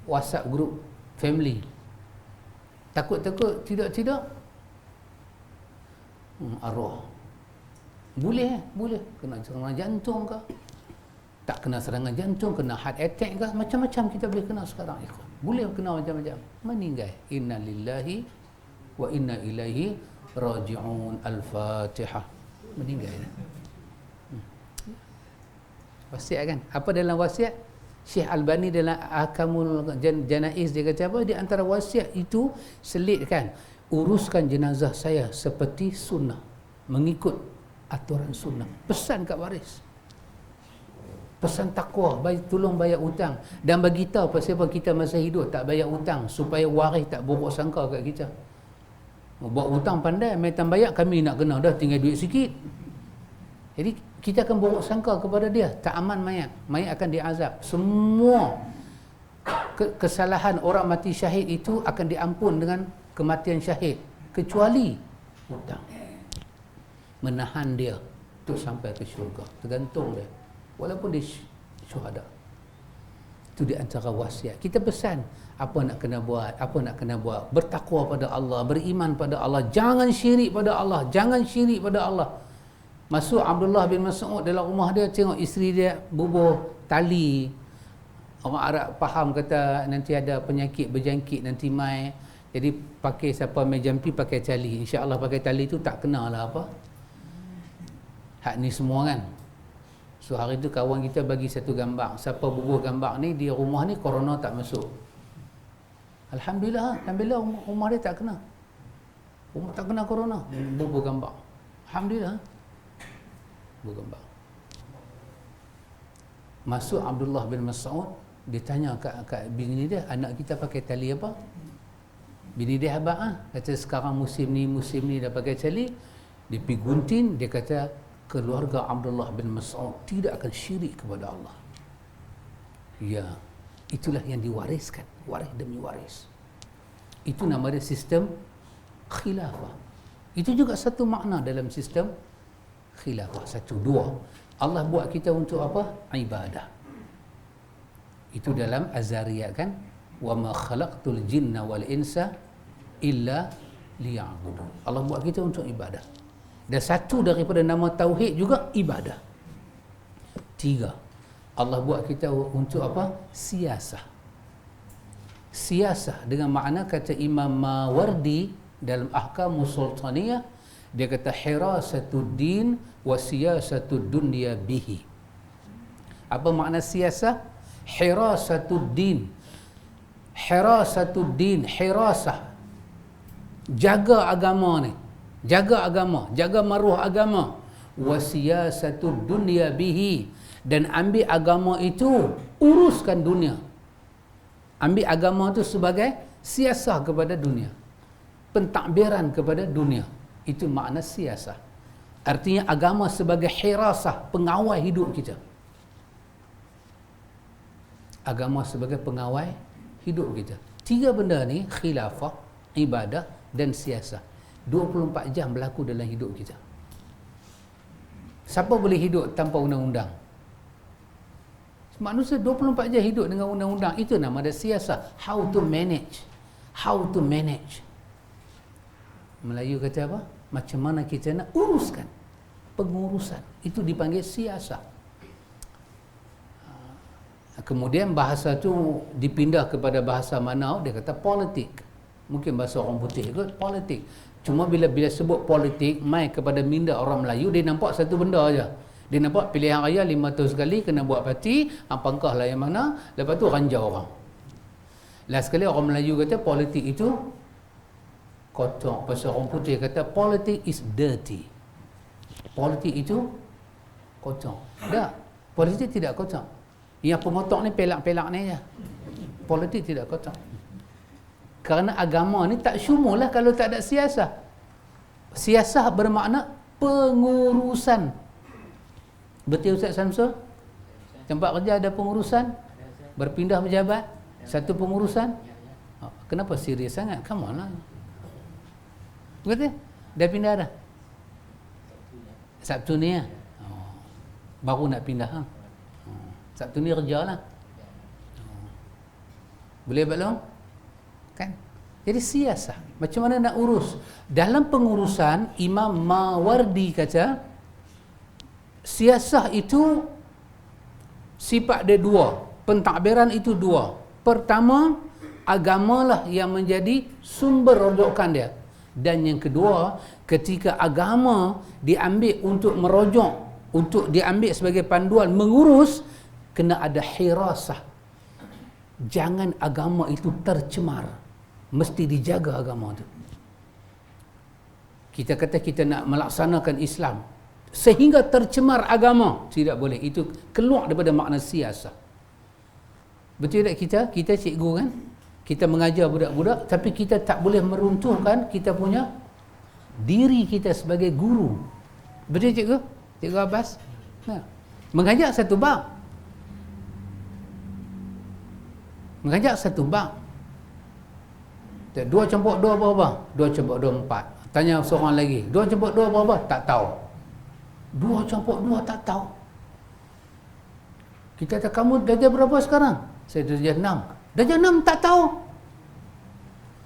A: WhatsApp group family. Takut-takut tidak arwah. Boleh kena serangan jantung ke, tak kena serangan jantung, kena heart attack ke, macam-macam kita boleh kena sekarang. Boleh kena macam-macam. Meninggal. Inna lillahi wa inna ilaihi raji'un. Al-Fatihah. Meninggal. Wasiat kan? Apa dalam wasiat? Syekh Albani dalam Ahkamul Janaiz dia kata apa? Di antara wasiat itu selitkan, uruskan jenazah saya seperti sunnah, mengikut aturan sunnah. Pesan kat waris, pesan takwa, tolong bayar hutang, dan bagi tahu pasal apa kita masa hidup tak bayar hutang, supaya waris tak buruk sangka kat kita. Buat hutang pandai, metan bayar, kami nak kena dah tinggal duit sikit. Jadi kita akan buruk sangka kepada dia, tak aman mayat akan diazab. Semua kesalahan orang mati syahid itu akan diampun dengan kematian syahid, kecuali hutang. Menahan dia untuk sampai ke syurga. Tergantung dia. Walaupun dia syuhada. Itu di antara wasiat. Kita pesan apa nak kena buat, apa nak kena buat. Bertakwa pada Allah, beriman pada Allah. Jangan syirik pada Allah, jangan syirik pada Allah. Masuk Abdullah bin Mas'ud dalam rumah dia, tengok isteri dia bubuh tali. Orang Arab faham, kata nanti ada penyakit berjangkit nanti mai. Jadi pakai siapa mai jampi pakai tali. InsyaAllah pakai tali tu tak kenalah apa. Hak ni semua kan. So hari tu kawan kita bagi satu gambar. Siapa bubuh gambar ni, di rumah ni corona tak masuk. Alhamdulillah, alhamdulillah rumah dia tak kena. Rumah tak kena corona. Bubuh gambar. Alhamdulillah. Bubuh gambar. Masuk Abdullah bin Mas'ud, dia tanya kat bini dia, anak kita pakai tali apa? Bini dia habaq kata sekarang musim ni dah pakai tali. Dia pergi gunting, dia kata keluarga Abdullah bin Mas'ud tidak akan syirik kepada Allah. Ya, itulah yang diwariskan, waris demi waris. Itu nama dia sistem khilafah. Itu juga satu makna dalam sistem khilafah. Satu, dua, Allah buat kita untuk apa? Ibadah. Itu dalam Az-Zariyat kan, wa ma khalaqtul jinna wal insa illa liya'budun. Allah buat kita untuk ibadah. Dan satu daripada nama tauhid juga ibadah. Tiga, Allah buat kita untuk apa? Siasah. Siasah dengan makna, kata Imam Mawardi dalam Ahkamus Sultaniyah, dia kata hirasatud din wa siyasatud dunya bihi. Apa makna siasah? Hirasatud din. Hirasatud din, hirasah. Jaga agama ni. Jaga agama, jaga maruah agama. Wa siyasatud dunya bihi, dan ambil agama itu uruskan dunia. Ambil agama itu sebagai siasah kepada dunia. Pentadbiran kepada dunia. Itu makna siasah. Artinya agama sebagai hirasah, pengawal hidup kita. Agama sebagai pengawal hidup kita. Tiga benda ni, khilafah, ibadah dan siasah, 24 jam berlaku dalam hidup kita. Siapa boleh hidup tanpa undang-undang? Manusia 24 jam hidup dengan undang-undang. Itu nama dia siasah. How to manage. How to manage. Melayu kata apa? Macam mana kita nak uruskan. Pengurusan. Itu dipanggil siasah. Kemudian bahasa tu dipindah kepada bahasa Manau, dia kata politik. Mungkin bahasa orang putih kot, politik. Cuma bila sebut politik, mai kepada minda orang Melayu, dia nampak satu benda aja. Dia nampak pilihan raya 5 tahun sekali kena buat parti, pangkah lah yang mana, lepas tu ranjau orang. Last sekali orang Melayu kata politik itu kotor. Pasal orang putih kata politik is dirty. Politik itu kotor. Tak, politik tidak kotor. Yang pengotok ni pelak-pelak ni je. Politik tidak kotor. Kerana agama ni tak syumulah kalau tak ada siasah. Siasah bermakna pengurusan. Betul Ustaz Samsul? Tempat kerja ada pengurusan? Berpindah pejabat? Satu pengurusan? Kenapa serius sangat? Come on lah. Betul? Dah pindah dah? Sabtu ni ya? Baru nak pindah ha? Sabtu ni kerja lah. Boleh belum? Kan? Jadi siasah. Macam mana nak urus? Dalam pengurusan, Imam Mawardi kata, siasah itu sifat dia dua. Pentadbiran itu dua. Pertama, agamalah yang menjadi sumber rujukan dia. Dan yang kedua, ketika agama diambil untuk merujuk, untuk diambil sebagai panduan mengurus, kena ada hirasah. Jangan agama itu tercemar. Mesti dijaga agama itu. Kita kata kita nak melaksanakan Islam sehingga tercemar agama, tidak boleh. Itu keluar daripada makna siasah. Betul tak kita? Kita cikgu kan? Kita mengajar budak-budak, tapi kita tak boleh meruntuhkan kita punya diri kita sebagai guru. Betul cikgu? Cikgu Abbas? Nah, mengajar satu bab. Mengajak satu bab. 2 campur 2 berapa? 2 campur 2 4. Tanya seorang lagi, 2 campur 2 berapa? Tak tahu. 2 campur 2 tak tahu. Kita kata, kamu darjah berapa sekarang? Saya darjah 6. Darjah 6 tak tahu.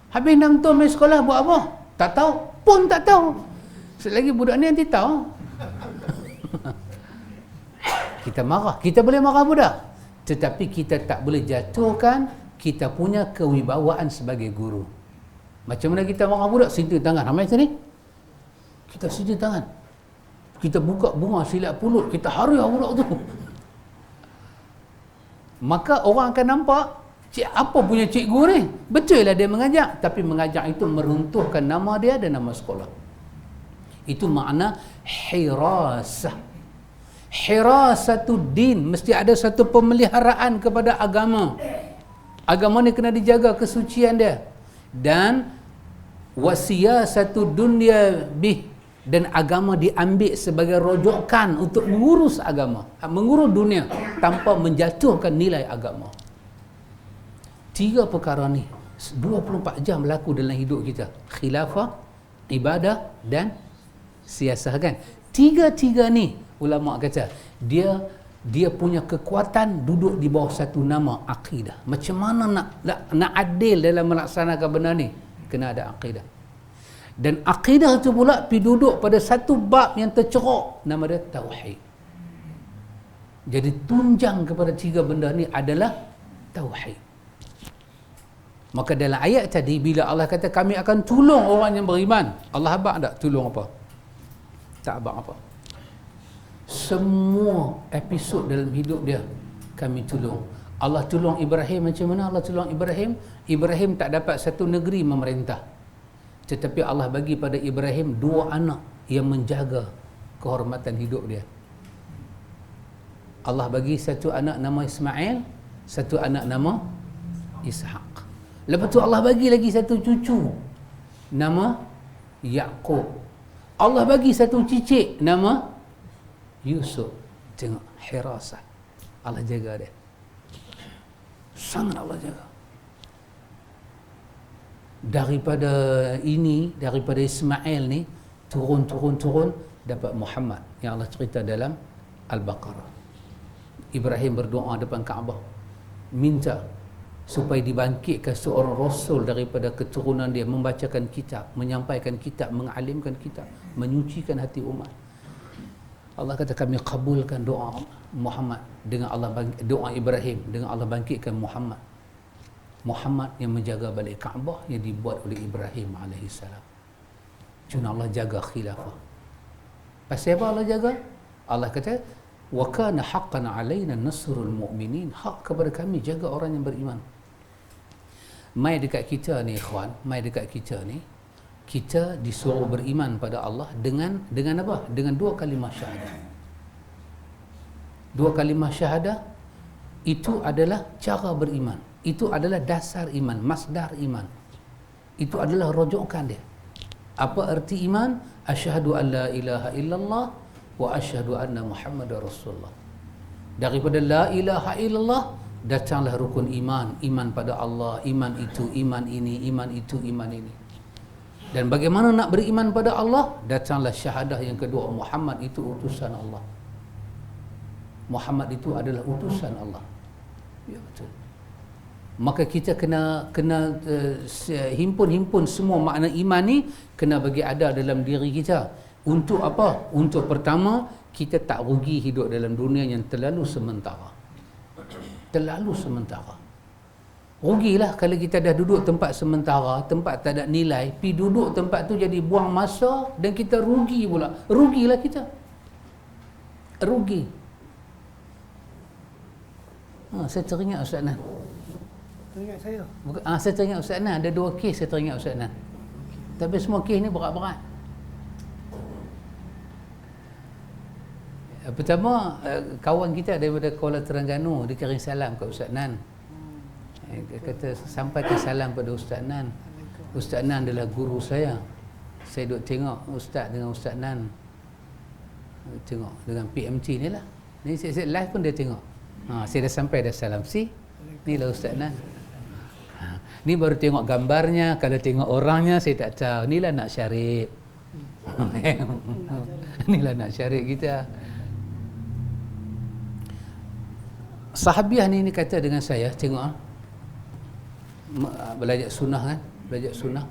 A: Habis 6 tahun main sekolah buat apa? Tak tahu. Pun tak tahu. Selagi budak ni nanti tahu. Kita marah. Kita boleh marah budak. Tetapi kita tak boleh jatuhkan kita punya kewibawaan sebagai guru. Macam mana kita marah budak? Sintir tangan. Ramai sini? Kita sintir tangan. Kita buka bunga silat pulut. Kita hariah budak tu. Maka orang akan nampak, apa punya cikgu ni? Betul lah dia mengajak. Tapi mengajak itu meruntuhkan nama dia dan nama sekolah. Itu makna hirasah. Hirasatu din. Mesti ada satu pemeliharaan kepada agama. Agama ni kena dijaga kesucian dia. Dan wasiyasatu dunya bih. Dan agama diambil sebagai rojokan untuk mengurus agama. Mengurus dunia tanpa menjatuhkan nilai agama. 3 perkara ni 24 jam berlaku dalam hidup kita. Khilafah, ibadah dan siasah, kan? 3 ni ulama kata dia punya kekuatan duduk di bawah satu nama, akidah. Macam mana nak adil dalam melaksanakan benda ni? Kena ada akidah. Dan akidah tu pula pergi duduk pada satu bab yang tercerok, nama dia tauhid. Jadi tunjang kepada 3 benda ni adalah tauhid. Maka dalam ayat tadi bila Allah kata kami akan tolong orang yang beriman, Allah abang tak tolong apa? Tak abang apa? Semua episod dalam hidup dia kami tolong. Allah tolong Ibrahim macam mana Allah tolong Ibrahim? Ibrahim tak dapat satu negeri memerintah. Tetapi Allah bagi pada Ibrahim 2 anak yang menjaga kehormatan hidup dia. Allah bagi satu anak nama Ismail, satu anak nama Ishaq. Lepas tu Allah bagi lagi satu cucu nama Yaqub. Allah bagi satu cicit nama Yusuf. Tengok hirasah. Allah jaga dia. Sangat Allah jaga. Daripada Ismail ni turun dapat Muhammad yang Allah cerita dalam Al-Baqarah. Ibrahim berdoa depan Kaabah, minta supaya dibangkitkan seorang rasul daripada keturunan dia, membacakan kitab, menyampaikan kitab, mengalimkan kitab, menyucikan hati umat. Allah kata kami kabulkan doa Muhammad dengan doa Ibrahim dengan Allah bangkitkan Muhammad. Muhammad yang menjaga balik Kaabah yang dibuat oleh Ibrahim alaihissalam. Cuma Allah jaga khilafah. Pasal apa Allah jaga? Allah kata wa kana haqqan alaina nasrul mu'minin. Hak kepada kami jaga orang yang beriman. Mai dekat kita ni ikhwan, kita disuruh beriman pada Allah dengan apa? Dengan 2 kalimah syahadah. 2 kalimah syahadah itu adalah cara beriman. Itu adalah dasar iman, masdar iman. Itu adalah rujukan dia. Apa erti iman? Asyhadu an la ilaha illallah wa asyhadu anna Muhammadar Rasulullah. Daripada la ilaha illallah datanglah rukun iman, iman pada Allah, iman itu, iman ini, iman itu, iman ini. Dan bagaimana nak beriman pada Allah? Datanglah syahadah yang kedua, Muhammad itu utusan Allah. Muhammad itu adalah utusan Allah. Ya betul. Maka kita kena himpun semua makna iman ni kena bagi ada dalam diri kita. Untuk apa? Untuk pertama, kita tak rugi hidup dalam dunia yang terlalu sementara. Terlalu sementara. Rugilah kalau kita dah duduk tempat sementara, tempat tak ada nilai, pi duduk tempat tu jadi buang masa dan kita rugi pula. Rugilah kita. Rugi. Saya teringat Ustaz Nan.
B: Teringat saya?
A: Saya teringat Ustaz Nan. Ada 2 kes saya teringat Ustaz Nan. Tapi semua kes ni berat-berat. Pertama, kawan kita daripada Kuala Terengganu, dia kirim salam ke Ustaz Nan. Dia kata, sampaikan salam pada Ustaz Nan. Ustaz Nan adalah guru saya. Saya duduk tengok Ustaz dengan Ustaz Nan. Tengok dengan PMT ni lah. Ni saya live pun dia tengok. Saya dah sampai dah salam. Ni lah Ustaz Nan. Ni baru tengok gambarnya. Kalau tengok orangnya saya tak tahu. Ni lah Nak Syarif. Inilah nak syariat kita. Sahabiah ni kata dengan saya, tengok belajar sunnah kan, belajar sunnah.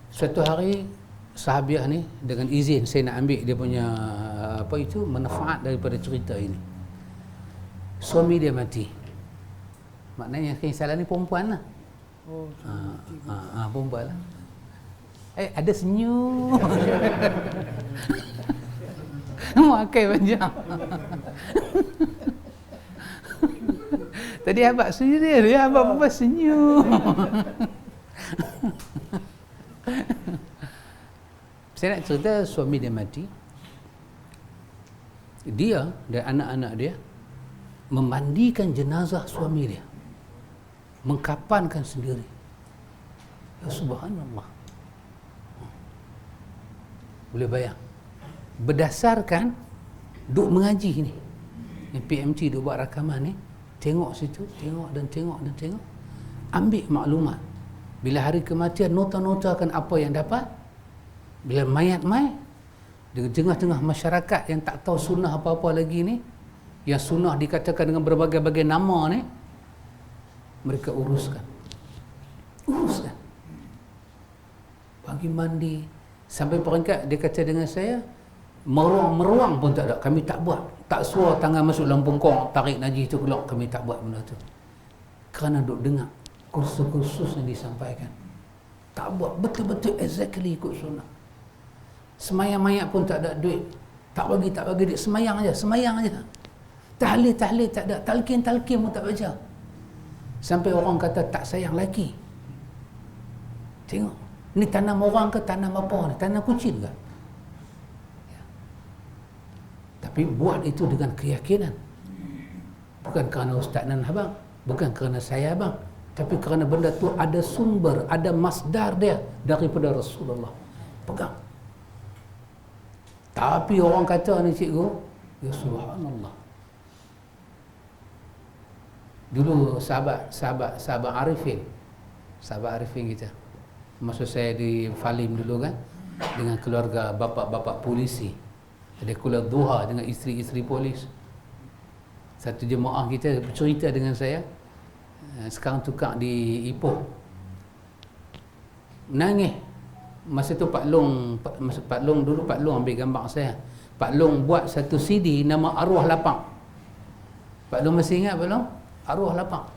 A: Suatu hari sahabiah ni dengan izin saya nak ambil dia punya apa itu manfaat daripada cerita ini. Suami dia mati. Maknanya yang salah ni perempuan lah.
B: Oh,
A: Perempuan lah. Ada senyum. Makai panjang. Tadi abang serius dia, abang perempuan senyum. Saya nak cerita suami dia mati. Dia dan anak-anak dia memandikan jenazah suami dia. Mengkapankan sendiri. Ya subhanallah. Boleh bayang. Berdasarkan duk mengaji ni. Yang PMT duk buat rakaman ni, tengok situ, tengok dan tengok dan tengok. Ambil maklumat. Bila hari kematian, nota-notakan apa yang dapat. Bila mayat mai, di tengah-tengah masyarakat yang tak tahu sunnah apa-apa lagi ni, yang sunnah dikatakan dengan berbagai-bagai nama ni, mereka uruskan. Bagi mandi. Sampai peringkat dia kata dengan saya, meruang pun tak ada, kami tak buat. Tak suar tangan masuk dalam pungkong, tarik najis tu keluar, kami tak buat benda tu. Kerana duk dengar kursus-kursus yang disampaikan. Tak buat betul-betul exactly ikut sunnah. Semayang mayat pun tak ada duit. Tak bagi duit, semayang aja. Tahlil tak ada, talqin pun tak baca. Sampai orang kata tak sayang lelaki. Tengok, ni tanam orang ke tanam apa ni? Tanam kucing ke? Ya. Tapi buat itu dengan keyakinan. Bukan kerana ustaz dan abang, bukan kerana saya abang, tapi kerana benda tu ada sumber, ada masdar dia daripada Rasulullah. Pegang. Tapi orang kata ni cikgu, ya subhanallah. Dulu sahabat Arifin kita. Maksud saya di Falim dulu kan, dengan keluarga bapa-bapa polisi. Ada kuliah duha dengan isteri-isteri polis. Satu jemaah kita bercerita dengan saya, sekarang tukar di Ipoh. Nangis. Masa tu Pak Long dulu Pak Long ambil gambar saya. Pak Long buat satu CD nama Arwah Lapang. Pak Long masih ingat Pak Long? Arwah Lapang.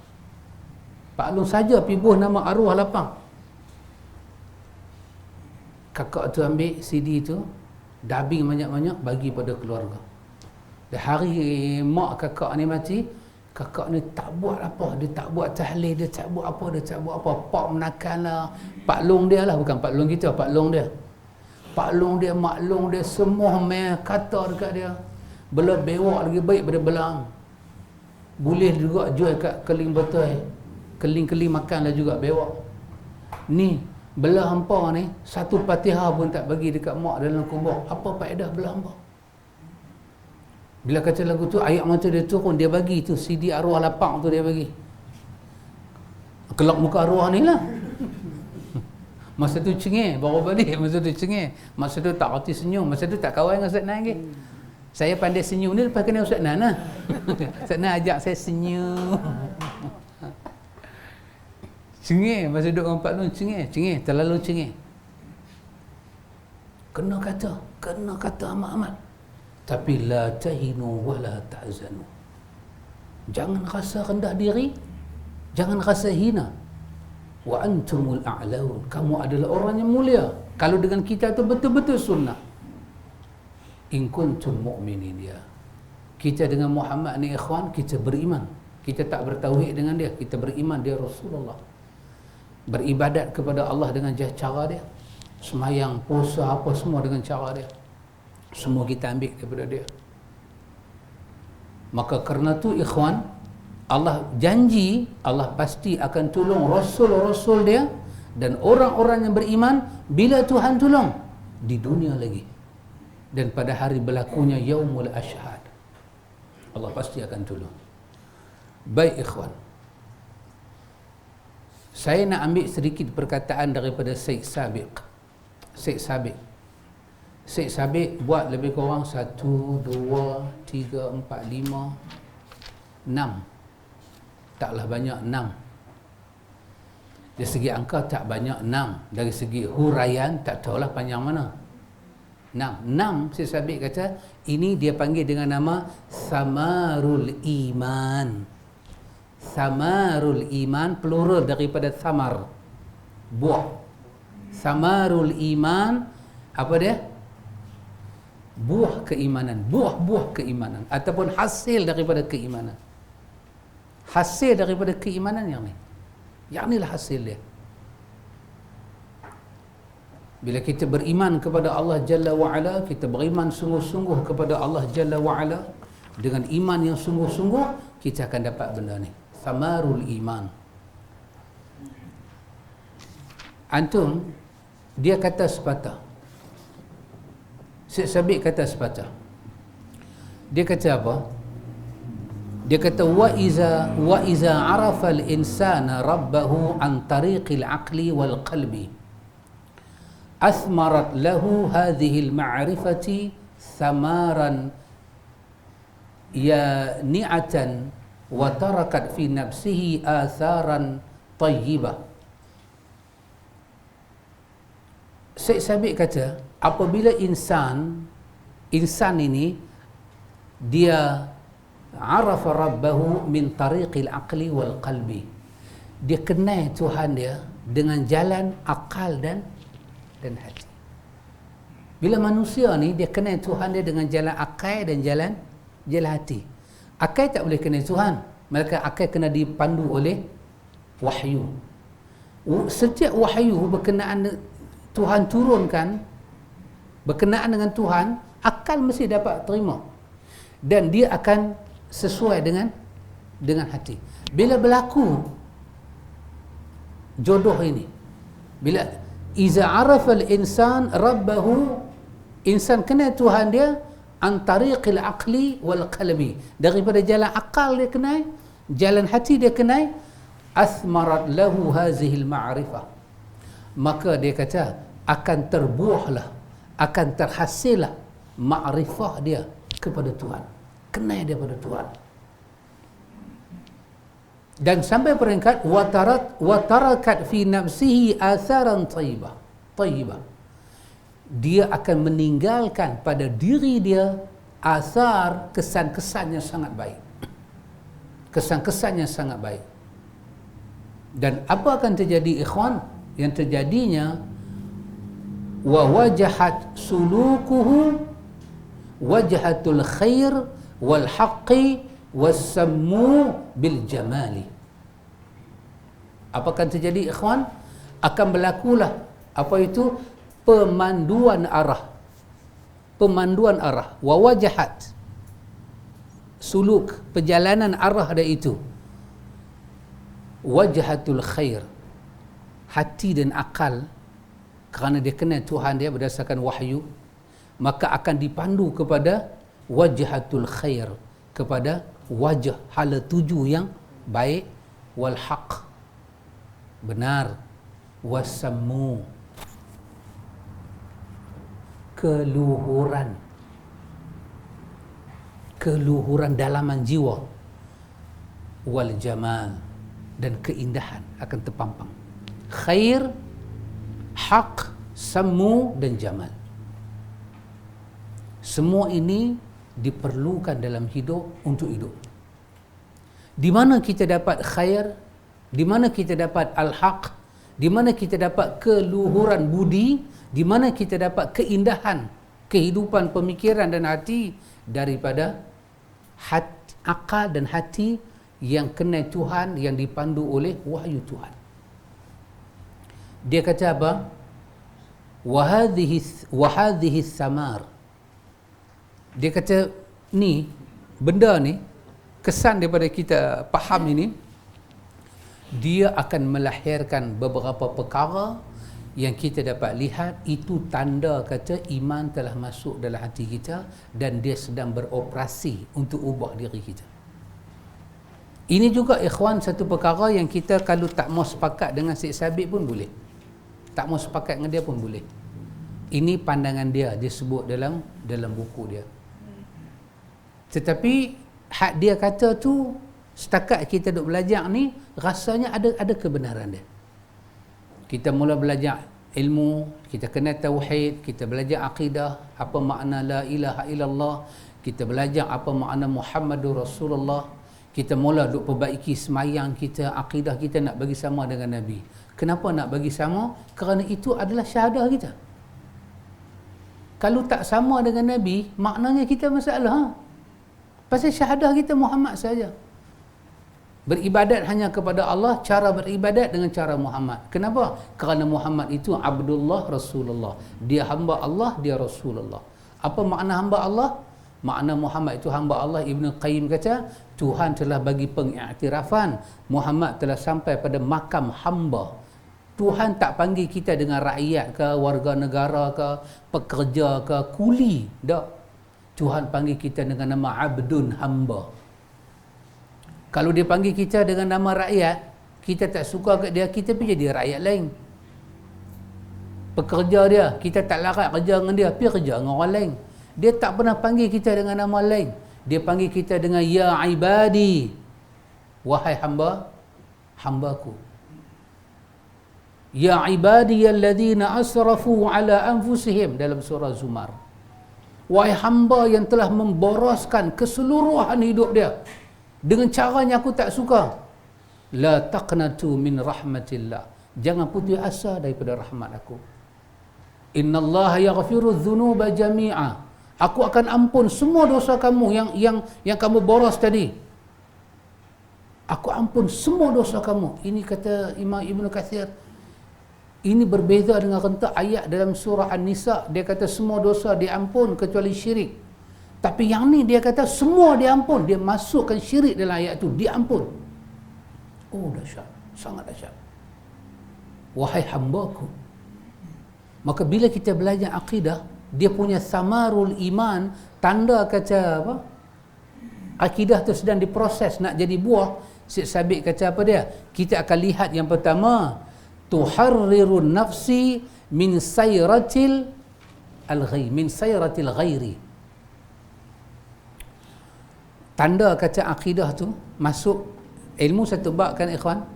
A: Pak Long saja pibuh nama Arwah Lapang. Kakak tu ambil CD tu, dubbing banyak-banyak bagi pada keluarga. Dan hari mak kakak ni mati, kakak ni tak buat apa, dia tak buat tahlil, dia tak buat apa. Pak menakan lah. Pak Long dia lah, bukan Pak Long kita, Pak Long dia. Pak Long dia, Mak Long dia, semua kata dekat dia. Bela bewak lagi baik pada belang. Boleh juga jual kat keling betul. Keling-keling makan lah juga bewak. Ni, belah hampa ni, satu Fatihah pun tak bagi dekat mak dalam kubur. Apa faedah belah hampa? Bila kata lagu tu, ayat mata dia turun, dia bagi tu CD Arwah Lapang tu dia bagi. Kelak muka arwah ni lah. Masa tu cengih, baru balik. Masa tu cengih. Masa tu tak reti senyum. Masa tu tak kawan dengan Ustaz Nan lagi. Saya pandai senyum ni lepas kena Ustaz Nan lah. Ustaz Nan ajak saya senyum. Cengih. Masa duduk dengan Pak Long, cengih. Terlalu cengih. Kena kata amat-amat. Tapi la tahinu wa la ta'zanu. Jangan rasa rendah diri, jangan rasa hina. Wa antumul a'laun. Kamu adalah orang yang mulia kalau dengan kita tu betul-betul sunnah. In kuntum mu'minin ya. Kita dengan Muhammad ni ikhwan, kita beriman. Kita tak bertauhid dengan dia, kita beriman dia Rasulullah. Beribadat kepada Allah dengan cara dia. Semayang, puasa, apa semua dengan cara dia. Semua kita ambil daripada dia. Maka kerana tu ikhwan, Allah janji, Allah pasti akan tolong Rasul-Rasul dia dan orang-orang yang beriman bila Tuhan tolong di dunia lagi. Dan pada hari berlakunya Yaumul Ashhad, Allah pasti akan tolong. Baik ikhwan, saya nak ambil sedikit perkataan daripada Syekh Sabiq. Syekh Sabit buat lebih kurang 1, 2, 3, 4, 5, 6. Taklah banyak 6. Dari segi angka tak banyak 6. Dari segi huraian tak tahulah panjang mana. 6 Syekh Sabit kata ini dia panggil dengan nama Samarul Iman. Samarul Iman plural daripada samar, buah. Samarul Iman apa dia? Buah keimanan, buah-buah keimanan ataupun hasil daripada keimanan. Hasil daripada keimanan yang ni. Yang inilah hasil dia. Bila kita beriman kepada Allah Jalla wa'ala, kita beriman sungguh-sungguh kepada Allah Jalla wa'ala, dengan iman yang sungguh-sungguh, kita akan dapat benda ni. Samarul Iman. Antum, dia kata sepatah. Syekh Sabit kata sepatah. Dia kata apa? Dia kata wa iza arafa al-insana rabbahu an tariqil aqli wal qalbi athmarat lahu hadhihi al-ma'rifati thamaran ni'atan wa tarakat fi nafsihi atharan tayyibah. Syekh Sabit kata apabila insan ini dia arafa rabbahu min tariqil aqli wal qalbi, dia kenal Tuhan dia dengan jalan akal dan hati. Bila manusia ni dia kenal Tuhan dia dengan jalan akal dan jalan hati. Akal tak boleh kenal Tuhan, maka akal kena dipandu oleh wahyu. Setiap wahyu berkenaan Tuhan turunkan, berkenaan dengan Tuhan, akal mesti dapat terima dan dia akan sesuai dengan hati. Bila berlaku jodoh ini, bila iza arafa al-insan rabbahu, insan kenal Tuhan dia an tariqil aqli wal qalbi, daripada jalan akal dia kenal, jalan hati dia kenal, athmarat lahu hazihi al-ma'rifah, maka dia kata akan terbuahlah, akan terhasillah ma'rifah dia kepada Tuhan, kenal dia pada Tuhan. Dan sampai peringkat watarakat fi nafsihi atharan tayyibah, dia akan meninggalkan pada diri dia asar, kesan-kesan yang sangat baik, kesan-kesan yang sangat baik. Dan apa akan terjadi ikhwan? Yang terjadinya wa wajahat sulukuhu wajhatul khair wal haqqi wassammu bil jamali. Apa akan terjadi ikhwan? Akan berlakulah apa itu? Pemanduan arah. Pemanduan arah. Wa wajahat suluk, perjalanan arah dia itu. Wajhatul khair, hati dan akal, kerana dia kenal Tuhan dia berdasarkan wahyu, maka akan dipandu kepada wajhatul khair, kepada wajah hala tuju yang baik, wal haq, benar, wasammu, keluhuran dalaman jiwa, wal jamal, dan keindahan akan terpampang. Khair, haq, sammu dan jamal. Semua ini diperlukan dalam hidup untuk hidup. Di mana kita dapat khair, di mana kita dapat al-haq, di mana kita dapat keluhuran budi, di mana kita dapat keindahan kehidupan, pemikiran dan hati, daripada hati, akal dan hati yang kenal Tuhan, yang dipandu oleh wahyu Tuhan. Dia kata apa? Wa hadhihi samar. Dia kata ni, benda ni, kesan daripada kita faham ini, dia akan melahirkan beberapa perkara yang kita dapat lihat. Itu tanda kata iman telah masuk dalam hati kita dan dia sedang beroperasi untuk ubah diri kita. Ini juga ikhwan satu perkara yang kita kalau tak mau sepakat dengan Syekh Sabit pun boleh, tak mau sepakat dengan dia pun boleh. Ini pandangan dia sebut dalam buku dia. Tetapi hak dia kata tu, setakat kita duk belajar ni, rasanya ada kebenaran dia. Kita mula belajar ilmu, kita kenal tauhid, kita belajar akidah, apa makna la ilaha illallah, kita belajar apa makna Muhammadur Rasulullah, kita mula duk perbaiki semayang kita, akidah kita nak bagi sama dengan Nabi. Kenapa nak bagi sama? Kerana itu adalah syahadah kita. Kalau tak sama dengan Nabi, maknanya kita masalah. Pasal syahadah kita Muhammad saja. Beribadat hanya kepada Allah, cara beribadat dengan cara Muhammad. Kenapa? Kerana Muhammad itu Abdullah Rasulullah. Dia hamba Allah, dia Rasulullah. Apa makna hamba Allah? Makna Muhammad itu hamba Allah. Ibn Qayyim kata, Tuhan telah bagi pengiktirafan Muhammad telah sampai pada makam hamba. Tuhan tak panggil kita dengan rakyat ke, warga negara ke, pekerja ke, kuli. Tak. Tuhan panggil kita dengan nama Abdun, hamba. Kalau dia panggil kita dengan nama rakyat, kita tak suka kat dia, kita pergi jadi rakyat lain. Pekerja dia, kita tak larat kerja dengan dia, pergi kerja dengan orang lain. Dia tak pernah panggil kita dengan nama lain. Dia panggil kita dengan Ya Ibadi, wahai hambaku. Ya ibadiyalladzina asrafu ala anfusihim, dalam surah Zumar. Wahai hamba yang telah memboroskan keseluruhan hidup dia dengan caranya aku tak suka. La taqnatu min rahmatillah. Jangan putus asa daripada rahmat aku. Innallaha yaghfiru dzunuba jami'a. Aku akan ampun semua dosa kamu yang kamu boros tadi. Aku ampun semua dosa kamu. Ini kata Imam Ibn Katsir. Ini berbeza dengan rentak ayat dalam surah An-Nisa. Dia kata semua dosa diampun kecuali syirik. Tapi yang ni dia kata semua diampun. Dia masukkan syirik dalam ayat tu, diampun. Oh, dahsyat, sangat dahsyat. Wahai hambaku. Maka bila kita belajar akidah, dia punya samarul iman, tanda kata apa? Akidah tu sedang diproses nak jadi buah. Syekh Sabit kata apa dia? Kita akan lihat yang pertama, tuharrirun nafsi min sayratil ghairi. Tanda kata akidah tu masuk ilmu satu bab kan ikhwan,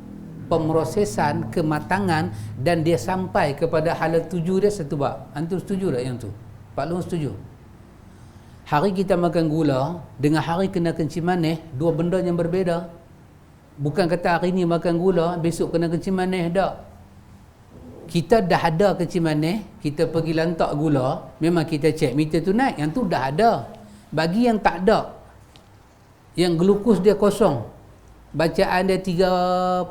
A: pemrosesan kematangan dan dia sampai kepada hala tuju dia satu bab. Antum setuju tak yang tu? Pak Long setuju? Hari kita makan gula dengan hari kena kencing manis, dua benda yang berbeza. Bukan kata hari ni makan gula, besok kena kencing manis, tak. Kita dah ada kencing manis, kita pergi lantak gula, memang kita cek meter tu naik, yang tu dah ada. Bagi yang tak ada, yang glukus dia kosong, bacaan dia 3.4,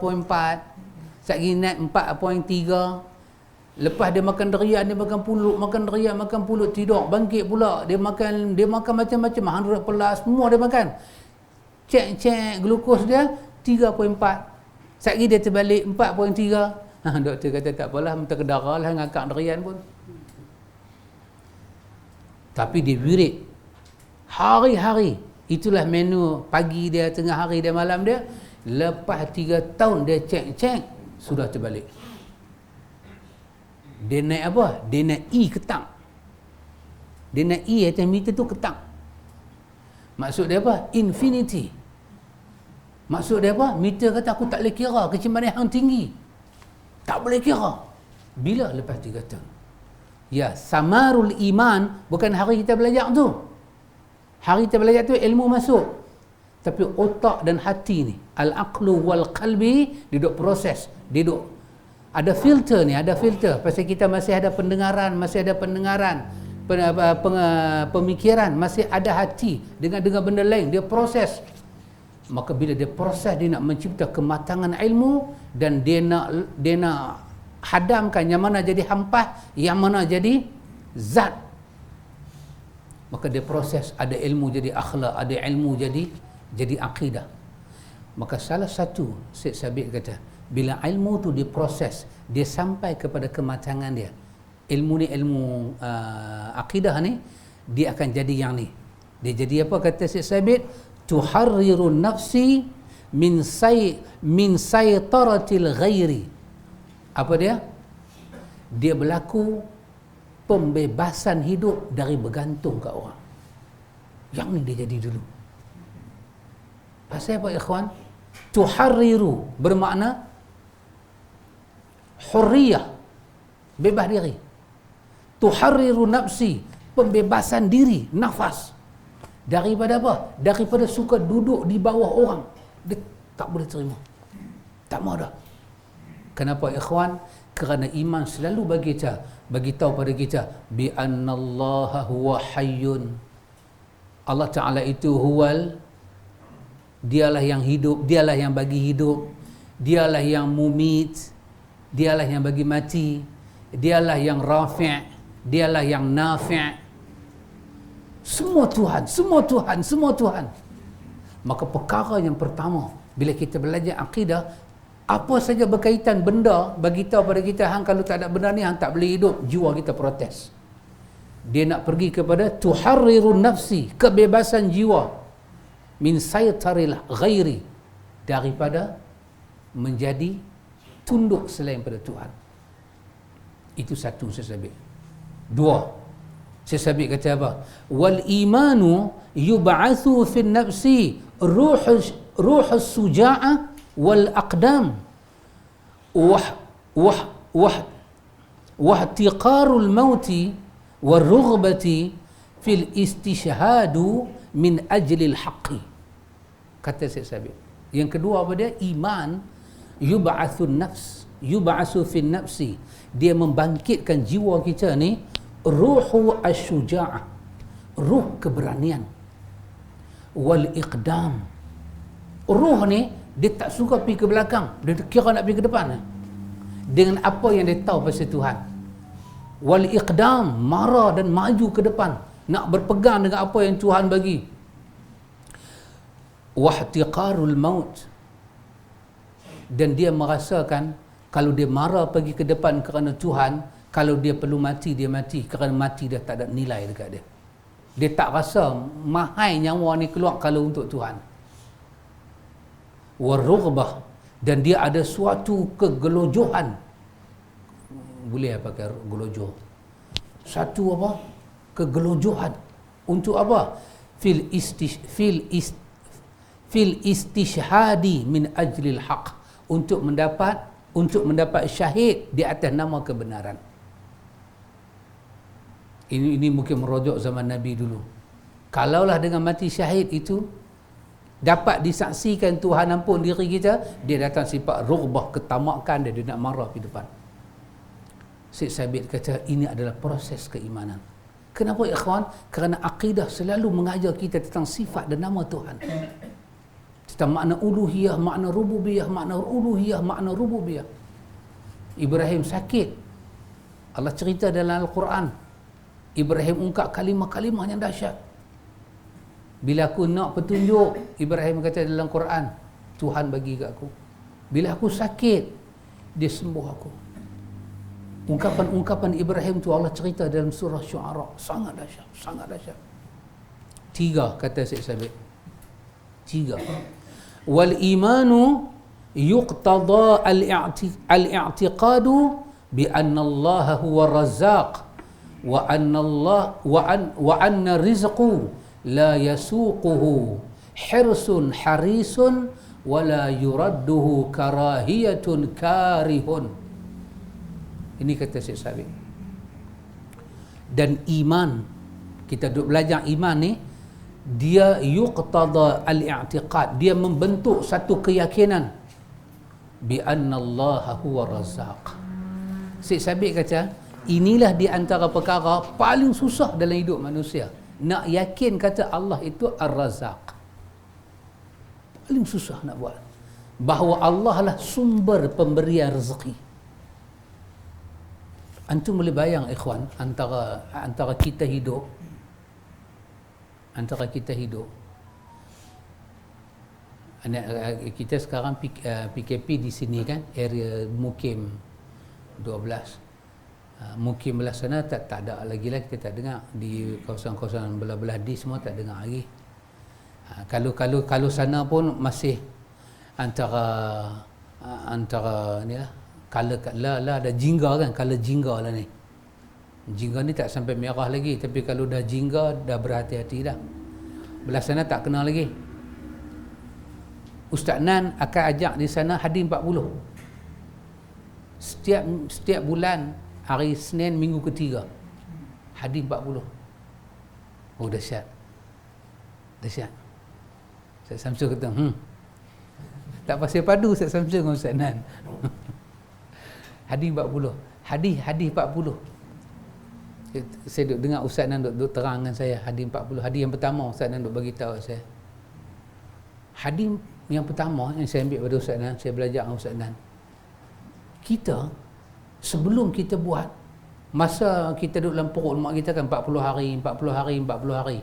A: sekali naik 4.3, lepas dia makan derian, dia makan pulut, makan derian, makan pulut, tidur, bangkit pula, dia makan macam-macam, 100 plus, semua dia makan. Cek glukus dia 3.4, sekali dia terbalik 4.3. Doktor kata tak apalah, minta ke darah lah, ngakak derian pun. Tapi dia wirid hari-hari. Itulah menu pagi dia, tengah hari dia, malam dia. Lepas 3 tahun dia cek sudah terbalik. Dia naik apa? Dia naik E ketang. Dia naik E atas meter tu ketang. Maksud dia apa? Infinity. Maksud dia apa? Meter kata aku tak boleh kira kencing manis yang tinggi. Tak boleh kira. Bila? Lepas 3 tahun. Ya, samarul iman bukan hari kita belajar tu. Hari kita belajar tu ilmu masuk. Tapi otak dan hati ni, al-aqlu wal qalbi, dia duk proses. Dia duk ada filter ni, ada filter. Pasal kita masih ada pendengaran, pemikiran, masih ada hati dengan benda lain. Dia proses. Maka bila dia proses, dia nak mencipta kematangan ilmu dan dia nak hadamkan yang mana jadi hampas, yang mana jadi zat. Maka dia proses, ada ilmu jadi akhlak, ada ilmu jadi akidah. Maka salah satu Syekh Sabit kata, bila ilmu tu diproses, dia sampai kepada kematangan dia. Ilmu ni, ilmu akidah ni, dia akan jadi yang ni. Dia jadi apa kata Syekh Sabit? Tuharrirun nafsi min saytaratil ghairi. Apa dia? Dia berlaku pembebasan hidup dari bergantung kat orang. Yang ni dia jadi dulu. Pasal apa ikhwan? Tuharriru bermakna hurriyah, bebas diri. Tuharriru nafsi, pembebasan diri, nafas. Daripada apa? Daripada suka duduk di bawah orang. Dia tak boleh terima. Tak mau dah. Kenapa ikhwan? Kerana iman selalu bagi tahu pada kita bi annallaha huwa hayyun. Allah Ta'ala itu huwal, dialah yang hidup, dialah yang bagi hidup, dialah yang mumit, dialah yang bagi mati, dialah yang rafi', dialah yang nafi'. Semua Tuhan, semua Tuhan, semua Tuhan. Maka perkara yang pertama bila kita belajar akidah, apa saja berkaitan benda bagi tahu pada kita, hang kalau tak ada benda ni hang tak boleh hidup, jiwa kita protes. Dia nak pergi kepada tuharrirun nafsi, kebebasan jiwa, min saytaril ghairi, daripada menjadi tunduk selain pada Tuhan. Itu satu sesabit. Dua, sesabit kata apa? Wal imanu yub'atsu fi nafsi ruhus suja'ah wal aqdam wahtiqarul mauti warrughbati fil istishhadu min ajlil haqqi. Kata Syekh Sabit. Yang kedua apa dia? Iman yub'atsun nafs, yub'atsu fin nafsi, dia membangkitkan jiwa kita ni ruhu asyuja'ah, ruh keberanian, wal iqdam. Ruh ni dia tak suka pergi ke belakang, dia kira nak pergi ke depan dengan apa yang dia tahu pasal Tuhan. Wal iqdam, marah dan maju ke depan, nak berpegang dengan apa yang Tuhan bagi. Wahtiqarul maut, dan dia merasakan kalau dia marah pergi ke depan kerana Tuhan, kalau dia perlu mati, dia mati, kerana mati dah tak ada nilai dekat dia. Dia tak rasa mahal nyawa ni keluar kalau untuk Tuhan. Warughbah, dan dia ada suatu kegelojohan. Boleh pakai gelojoh. Satu apa? Kegelojohan. Untuk apa? Fil istishhadi min ajlil haq, untuk mendapat syahid di atas nama kebenaran. Ini mungkin merujuk zaman Nabi dulu. Kalaulah dengan mati syahid itu dapat disaksikan Tuhan ampun diri kita, dia datang sifat rughbah, ketamakan dia nak marah di depan. Syekh Sabit kata ini adalah proses keimanan. Kenapa ikhwan? Kerana akidah selalu mengajar kita tentang sifat dan nama Tuhan, tentang makna uluhiyah, makna rububiyah, makna uluhiyah, makna rububiyah. Ibrahim sakit, Allah cerita dalam Al-Quran, Ibrahim ungkap kalimah-kalimah yang dahsyat. Bila aku nak petunjuk, Ibrahim kata dalam Quran, Tuhan bagi kat aku. Bila aku sakit, dia sembuh aku. Ungkapan Ibrahim tu Allah cerita dalam surah Syu'ara, sangat dahsyat, sangat dahsyat. Tiga kata Syekh Sabit. Tiga. Wal imanu yuqtada al-i'tiqadu bi anna Allah huwa razzaq wa anna rizqu la yasuquhu hirsun harisun wa la yuradduhu karahiyatun karihun. Ini kata Syekh Sabit. Dan iman, kita duk belajar iman ni, dia yuqtada al-i'tiqad, dia membentuk satu keyakinan bi anna Allah huwa razzaq. Syekh Sabit kata inilah di antara perkara paling susah dalam hidup manusia, nak yakin kata Allah itu ar-razzaq. Paling susah nak buat, bahawa Allah lah sumber pemberian rezeki. Antum boleh bayang ikhwan, antara kita hidup, kita sekarang PKP di sini kan, area Mukim 12, Mukim belah sana tak ada lagi lah, kita tak dengar. Di kawasan-kawasan belah-belah di semua tak dengar lagi. Kalau sana pun masih antara ni lah, kala ada jingga kan, kala jingga lah ni. Jingga ni tak sampai merah lagi, tapi kalau dah jingga dah berhati-hati dah. Belah sana tak kenal lagi. Ustaz Nan akan ajak di sana hadis 40. Setiap bulan hari Senin minggu ketiga. Hadis 40. Oh dahsyat. Dahsyat. Ustaz Samsul kata, tak pasal padu Ustaz Samsul dengan Ustaz Nan. Hadis 40. Hadis 40. Saya duk dengar Ustaz Nan duk terang dengan saya hadis 40. Hadis yang pertama Ustaz Nan duk bagi tahu saya. Hadis yang pertama yang saya ambil pada Ustaz Nan, saya belajar dengan Ustaz Nan. Kita sebelum kita buat, masa kita duduk dalam perut mak kita kan 40 hari, 40 hari, 40 hari.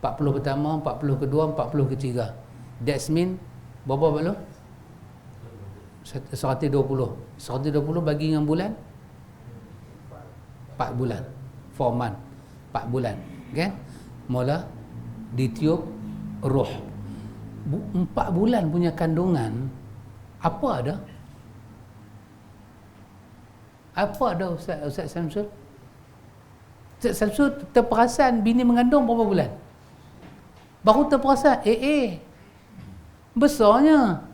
A: 40 pertama, 40 kedua, 40 ketiga. That's mean berapa balo? 120. 120 bagi dengan bulan 4 bulan. 4 month. 4 bulan. Kan? Mula ditiup roh. 4 bulan punya kandungan apa ada? Apa ada Ustaz Samsul? Ustaz Samsul terperasan bini mengandung berapa bulan? Baru terperasan besarnya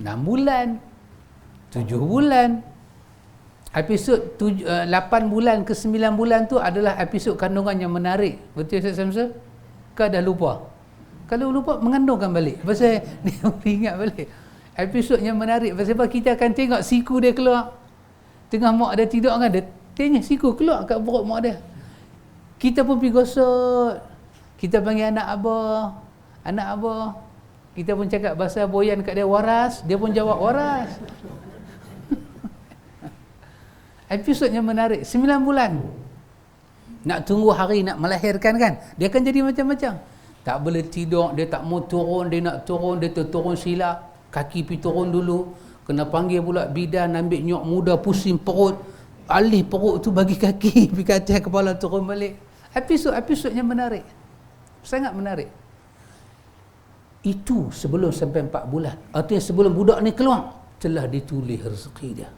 A: 6 bulan 7 bulan. Episod 8 bulan ke 9 bulan tu adalah episod kandungan yang menarik. Betul Ustaz Samsul? Kau dah lupa? Kalau lupa mengandungkan balik. Pasal dia ingat balik. Episod yang menarik pasal apa? Kita akan tengok siku dia keluar. Tengah mak dia tidur kan, dia tengok siku keluar kat perut mak dia. Kita pun pergi gosok. Kita panggil anak abah. Kita pun cakap bahasa boyan kat dia, waras. Dia pun jawab waras. Episodnya menarik. 9 bulan. Nak tunggu hari nak melahirkan kan. Dia akan jadi macam-macam. Tak boleh tidur, dia tak mau turun, dia nak turun, dia terturun silap. Kaki pergi turun dulu. Kena panggil pula bidan, ambil nyok muda, pusing perut. Alih perut tu bagi kaki, pergi ke atas kepala, turun balik. Episodnya menarik. Sangat menarik. Itu sebelum sampai 4 bulan. Artinya sebelum budak ni keluar, telah ditulis rezeki dia.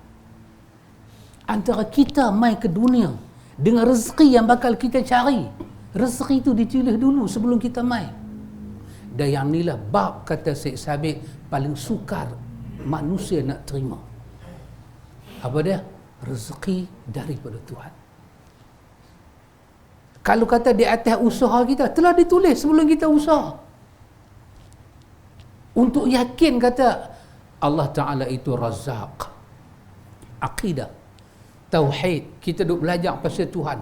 A: Antara kita mai ke dunia dengan rezeki yang bakal kita cari, rezeki itu ditulis dulu sebelum kita mai. Dan yang inilah bab kata Syekh Sabit paling sukar manusia nak terima. Apa dia? Rezeki daripada Tuhan. Kalau kata di atas usaha kita, telah ditulis sebelum kita usaha. Untuk yakin kata Allah Ta'ala itu Razzaq. Aqidah, tauhid, kita duk belajar pasal Tuhan.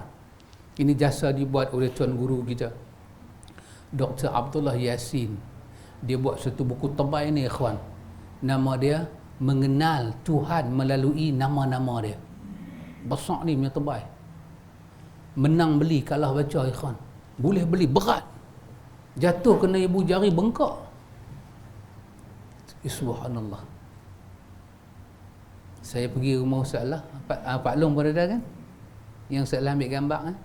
A: Ini jasa dibuat oleh Tuan Guru kita, Dr. Abdullah Yassin. Dia buat satu buku tebal ni ikhwan. Nama dia Mengenal Tuhan Melalui Nama-Nama Dia. Besar ni punya tebal. Menang beli kalah baca ikhwan. Boleh beli berat. Jatuh kena ibu jari bengkak. Subhanallah. Saya pergi rumah Ustaz Allah, Pak Long pun ada kan? Yang Ustaz Allah ambil gambar kan?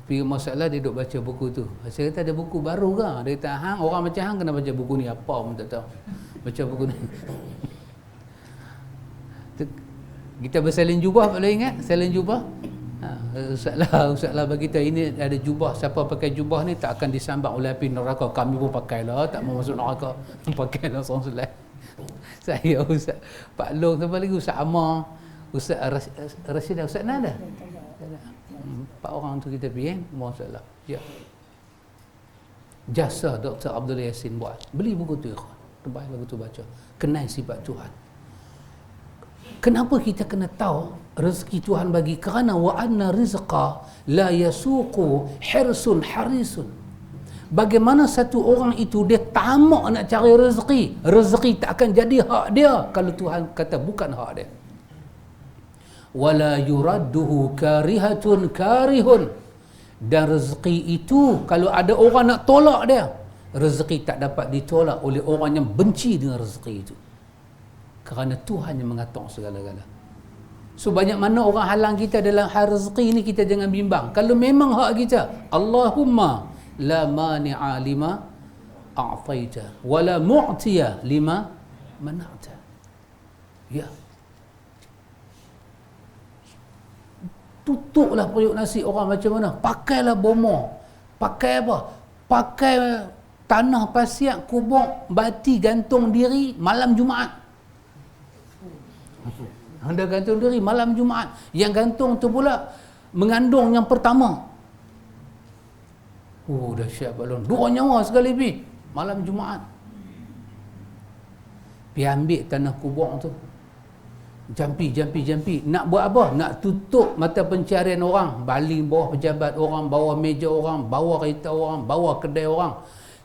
A: Pergi rumah Ustaz Allah, dia duduk baca buku tu. Saya kata ada buku baru ke? Dia kata, hang, orang macam hang kena baca buku ni. Apa pun tak tahu. Baca buku ni. Kita bersalin jubah, boleh ingat? Salin jubah. Ustaz Allah bagi tahu ini ada jubah. Siapa pakai jubah ni tak akan disambar oleh api neraka. Kami pun pakailah, tak mau masuk neraka. Pakailah seorang. Saya Ustaz Pak Long, siapa lagi? Ustaz Amar, Ustaz Rashidah, Ustaz Nada. 4 orang tu kita pergi Masalah. Ya. Jasa Dr. Abdullah Yassin buat. Beli buku tu ikhwan. Terbaik buku tu baca. Kenal sifat Tuhan. Kenapa kita kena tahu rezeki Tuhan bagi? Kerana wa anna rizqa la yasuqu hirsun harisun. Bagaimana satu orang itu dia tamak nak cari rezeki, rezeki tak akan jadi hak dia kalau Tuhan kata bukan hak dia. Wala yuradduhu karihatun karihun. Dan rezeki itu kalau ada orang nak tolak dia, rezeki tak dapat ditolak oleh orang yang benci dengan rezeki itu. Kerana Tuhan yang mengatur segala-gala. So banyak mana orang halang kita dalam hal rezeki ni, kita jangan bimbang. Kalau memang hak kita, Allahumma la mani'a lima a'taita wa la mu'tiya lima mana'ta. Ya. tutuplah periuk nasi orang macam mana, pakailah bomor, pakai apa, pakai tanah pasiak, kubur, bati gantung diri malam Jumaat. Anda gantung diri malam Jumaat, yang gantung tu pula mengandung yang pertama. Oh, dahsyat balon, 2 nyawa sekali pi malam Jumaat. Pi ambil tanah kubur tu, jampi. Nak buat apa? Nak tutup mata pencarian orang, baling bawah pejabat orang, bawah meja orang, bawah kereta orang, bawah kedai orang.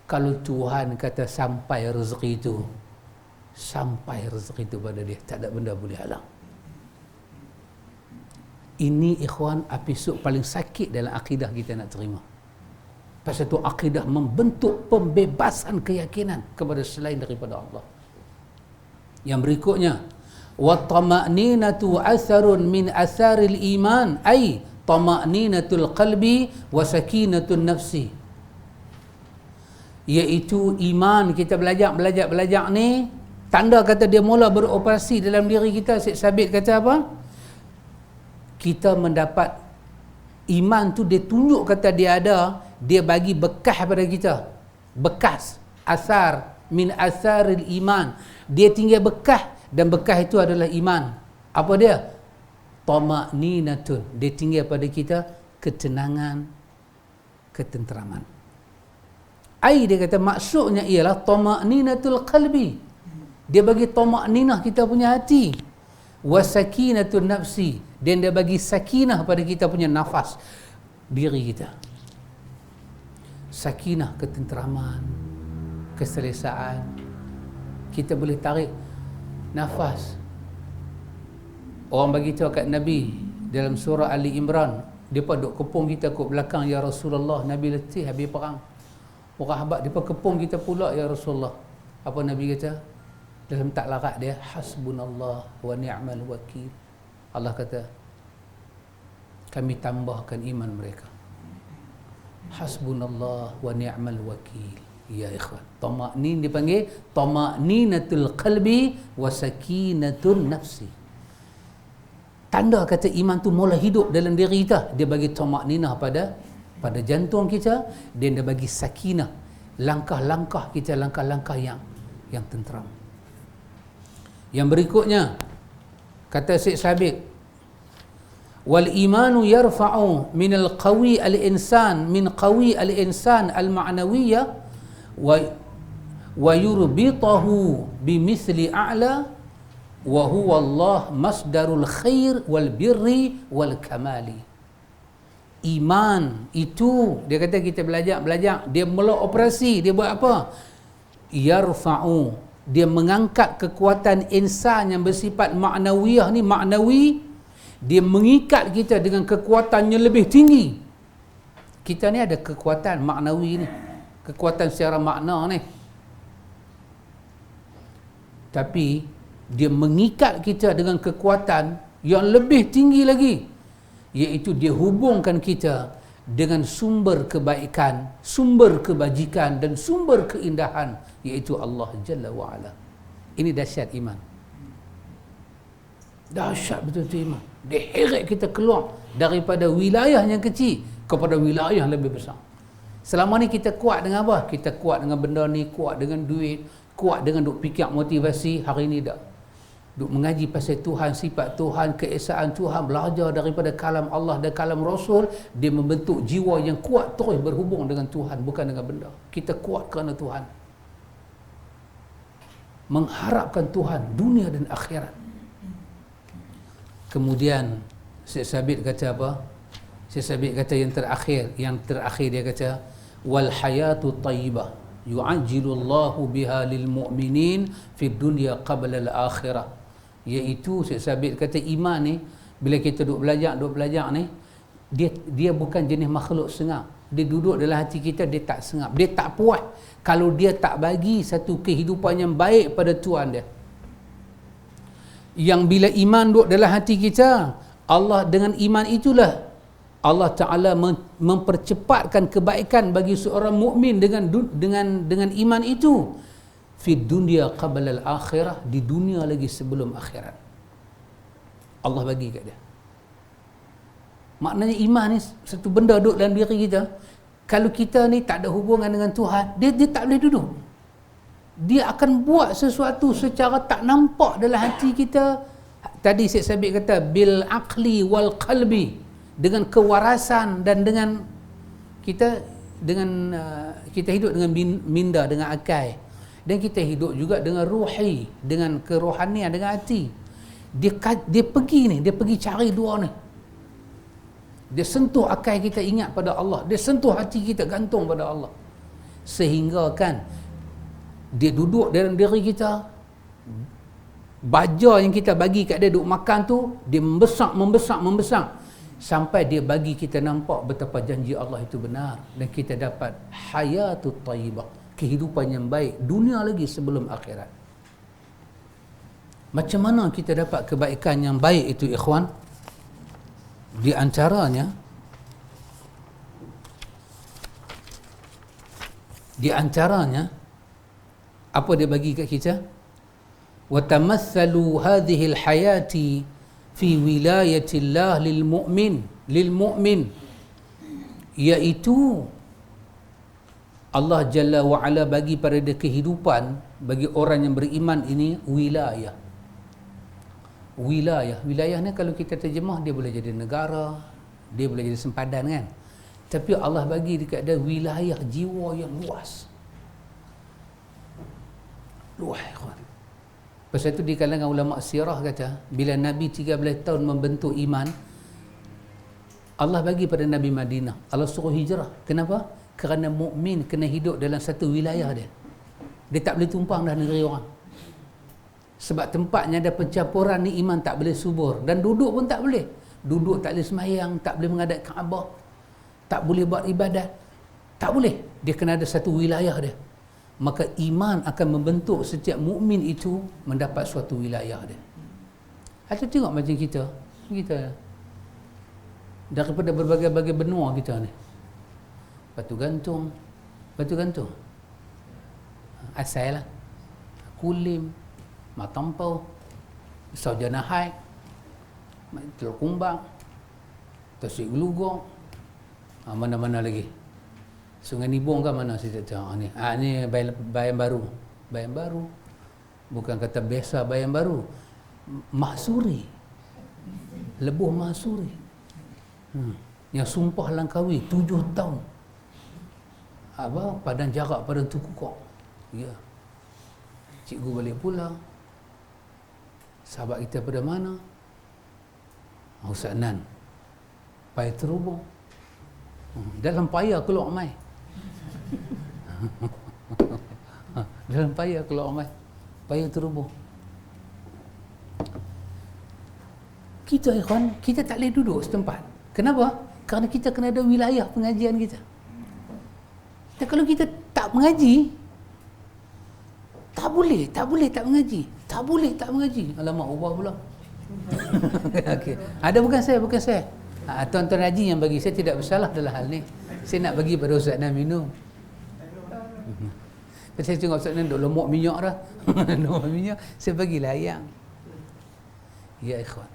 A: Kalau Tuhan kata sampai rezeki itu pada dia, tak ada benda boleh halang. Ini ikhwan episod paling sakit dalam akidah kita nak terima. Pasal tu akidah membentuk pembebasan keyakinan kepada selain daripada Allah. Yang berikutnya, wa tama'ninatu atharun min atharil iman, ay tama'ninatul qalbi wa sakinatun nafsi. Iaitu iman, kita belajar ni, tanda kata dia mula beroperasi dalam diri kita. Syekh Sabit kata apa? Kita mendapat iman tu, dia tunjuk kata dia ada, dia bagi bekas pada kita, bekas, asar min asaril iman, dia tinggal bekas, dan bekas itu adalah iman. Apa dia? Tama'ninatun, dia tinggal pada kita ketenangan, ketenteraman. Dia kata maksudnya ialah tama'ninatul qalbi, dia bagi tama'ninah kita punya hati, wa sakinatun nafsi, dan dia bagi sakinah pada kita punya nafas diri kita. Sakinah, ketenteraman, keselesaan. Kita boleh tarik nafas. Orang bagi tahu kat Nabi dalam surah Ali Imran, dia duk kepung kita kat belakang, ya Rasulullah, Nabi letih habis perang. Orang habaq dia kepung kita pula, ya Rasulullah. Apa Nabi kata? Dalam tak larat dia, hasbunallah wa ni'mal wakil. Allah kata, kami tambahkan iman mereka. Hasbunallah wa ni'mal wakil. Ya ikhwan, tama'nin dipanggil tama'ninatul qalbi wa sakinatun nafsi. Tanda kata iman tu mula hidup dalam diri kita, dia bagi tama'ninah pada jantung kita, dan dia bagi sakinah, langkah-langkah kita, langkah-langkah yang tenteram. Yang berikutnya, kata Syekh Sabit, wal imanu yarfa'u min al-qawi al-insan min qawi al-insan al-ma'nawiyyah wa yurbitahu bimithli a'la wa huwa Allah masdarul khair wal birri wal kamali. Iman itu, dia kata kita belajar, dia mula operasi, dia buat apa? Yarfa'u, dia mengangkat kekuatan insan yang bersifat ma'nawiyah ni, ma'nawi, dia mengikat kita dengan kekuatan yang lebih tinggi. Kita ni ada kekuatan ma'nawi ni, kekuatan secara makna ni, tapi dia mengikat kita dengan kekuatan yang lebih tinggi lagi, iaitu dia hubungkan kita dengan sumber kebaikan, sumber kebajikan dan sumber keindahan, iaitu Allah Jalla wa'ala. Ini dahsyat iman. Dahsyat betul-betul iman. Dia heret kita keluar daripada wilayah yang kecil kepada wilayah yang lebih besar. Selama ni kita kuat dengan apa? Kita kuat dengan benda ni, kuat dengan duit, kuat dengan duk fikir motivasi. Hari ni dah duk mengaji pasal Tuhan, sifat Tuhan, keesaan Tuhan, belajar daripada kalam Allah dan kalam Rasul, dia membentuk jiwa yang kuat terus berhubung dengan Tuhan, bukan dengan benda. Kita kuat kerana Tuhan, mengharapkan Tuhan dunia dan akhirat. Kemudian Syekh Sabit kata apa? Syekh Sabit kata yang terakhir dia kata, wal hayatu tayyibah yu'ajjilullahu biha lil mu'minin fid dunya qabla al akhirah. Iaitu Syekh Sabit kata iman ni, bila kita duk belajar ni, dia bukan jenis makhluk sengap. Dia duduk dalam hati kita, dia tak sengap, dia tak puas kalau dia tak bagi satu kehidupan yang baik pada Tuhan dia. Yang bila iman duduk dalam hati kita, Allah dengan iman itulah Allah Ta'ala mempercepatkan kebaikan bagi seorang mukmin dengan iman itu. Fi dunya qabla al-akhirah, di dunia lagi sebelum akhirat. Allah bagi kat dia. Maknanya iman ni satu benda duduk dalam diri kita. Kalau kita ni tak ada hubungan dengan Tuhan, dia tak boleh duduk. Dia akan buat sesuatu secara tak nampak dalam hati kita. Tadi Syed Sabit kata bil aqli wal qalbi, dengan kewarasan dan dengan kita hidup dengan minda, dengan akal, dan kita hidup juga dengan ruhi, dengan kerohanian, dengan hati. Dia pergi cari dua ni. Dia sentuh akal kita ingat pada Allah, dia sentuh hati kita gantung pada Allah, sehingga kan dia duduk dalam diri kita. Baja yang kita bagi kat dia duk makan tu, dia membesar sampai dia bagi kita nampak betapa janji Allah itu benar, dan kita dapat hayatut thayyibah, kehidupan yang baik dunia lagi sebelum akhirat. Macam mana kita dapat kebaikan yang baik itu, ikhwan? Di antaranya apa dia bagi kat kita? Wa tamathalu hadhihi al-hayati fi wilayatillah lil mu'min, iaitu Allah Jalla wa Ala bagi pada dia kehidupan bagi orang yang beriman ini wilayah ni kalau kita terjemah dia boleh jadi negara, dia boleh jadi sempadan kan, tapi Allah bagi dekat dia wilayah jiwa yang luas. Pasal itu di kalangan ulama sirah kata, bila Nabi 13 tahun membentuk iman, Allah bagi pada Nabi Madinah, Allah suruh hijrah. Kenapa? Kerana mukmin kena hidup dalam satu wilayah dia. Dia tak boleh tumpang dah negeri orang. Sebab tempatnya ada pencampuran ni, iman tak boleh subur, dan duduk pun tak boleh. Duduk tak boleh semayang, tak boleh menghadap Kaabah, tak boleh buat ibadat, tak boleh. Dia kena ada satu wilayah dia. Maka iman akan membentuk setiap mukmin itu mendapat suatu wilayah dia. Atau tengok macam kita daripada berbagai-bagai benua kita ni, batu gantung asal lah, Kulim, Matampau, Saujana Hai, Teluk Kumbang, Tasik Gelugong, mana-mana lagi, Sungai Nibong kan mana saya tak tahu ni. Ni Bayan Baru. Bukan kata biasa Bayan Baru. Mahsuri. Lebuh Mahsuri. Yang sumpah Langkawi 7 tahun. Padang Jarak, Padang Tukukok. Ya. Cikgu balik pulang. Sahabat kita pada mana? Ustaz Nan. Payah terhubung. Dalam payah keluar mai. Dalam payah keluar mai. Payah terhubung. Kita ikhwan, kita tak boleh duduk setempat. Kenapa? Kerana kita kena ada wilayah pengajian kita. Dan kalau kita tak mengaji, tak boleh tak mengaji. Tak boleh tak mengaji. Alamak, ubah pula. Okay. Ada bukan saya. Tuan-tuan haji yang bagi, saya tidak bersalah dalam hal ni. Saya nak bagi pada Ustaz Nan minum. Saya tengok Ustaz Nan duk lemuk minyak dah. Lemuk minyak, saya bagi layang. Ya ikhwan,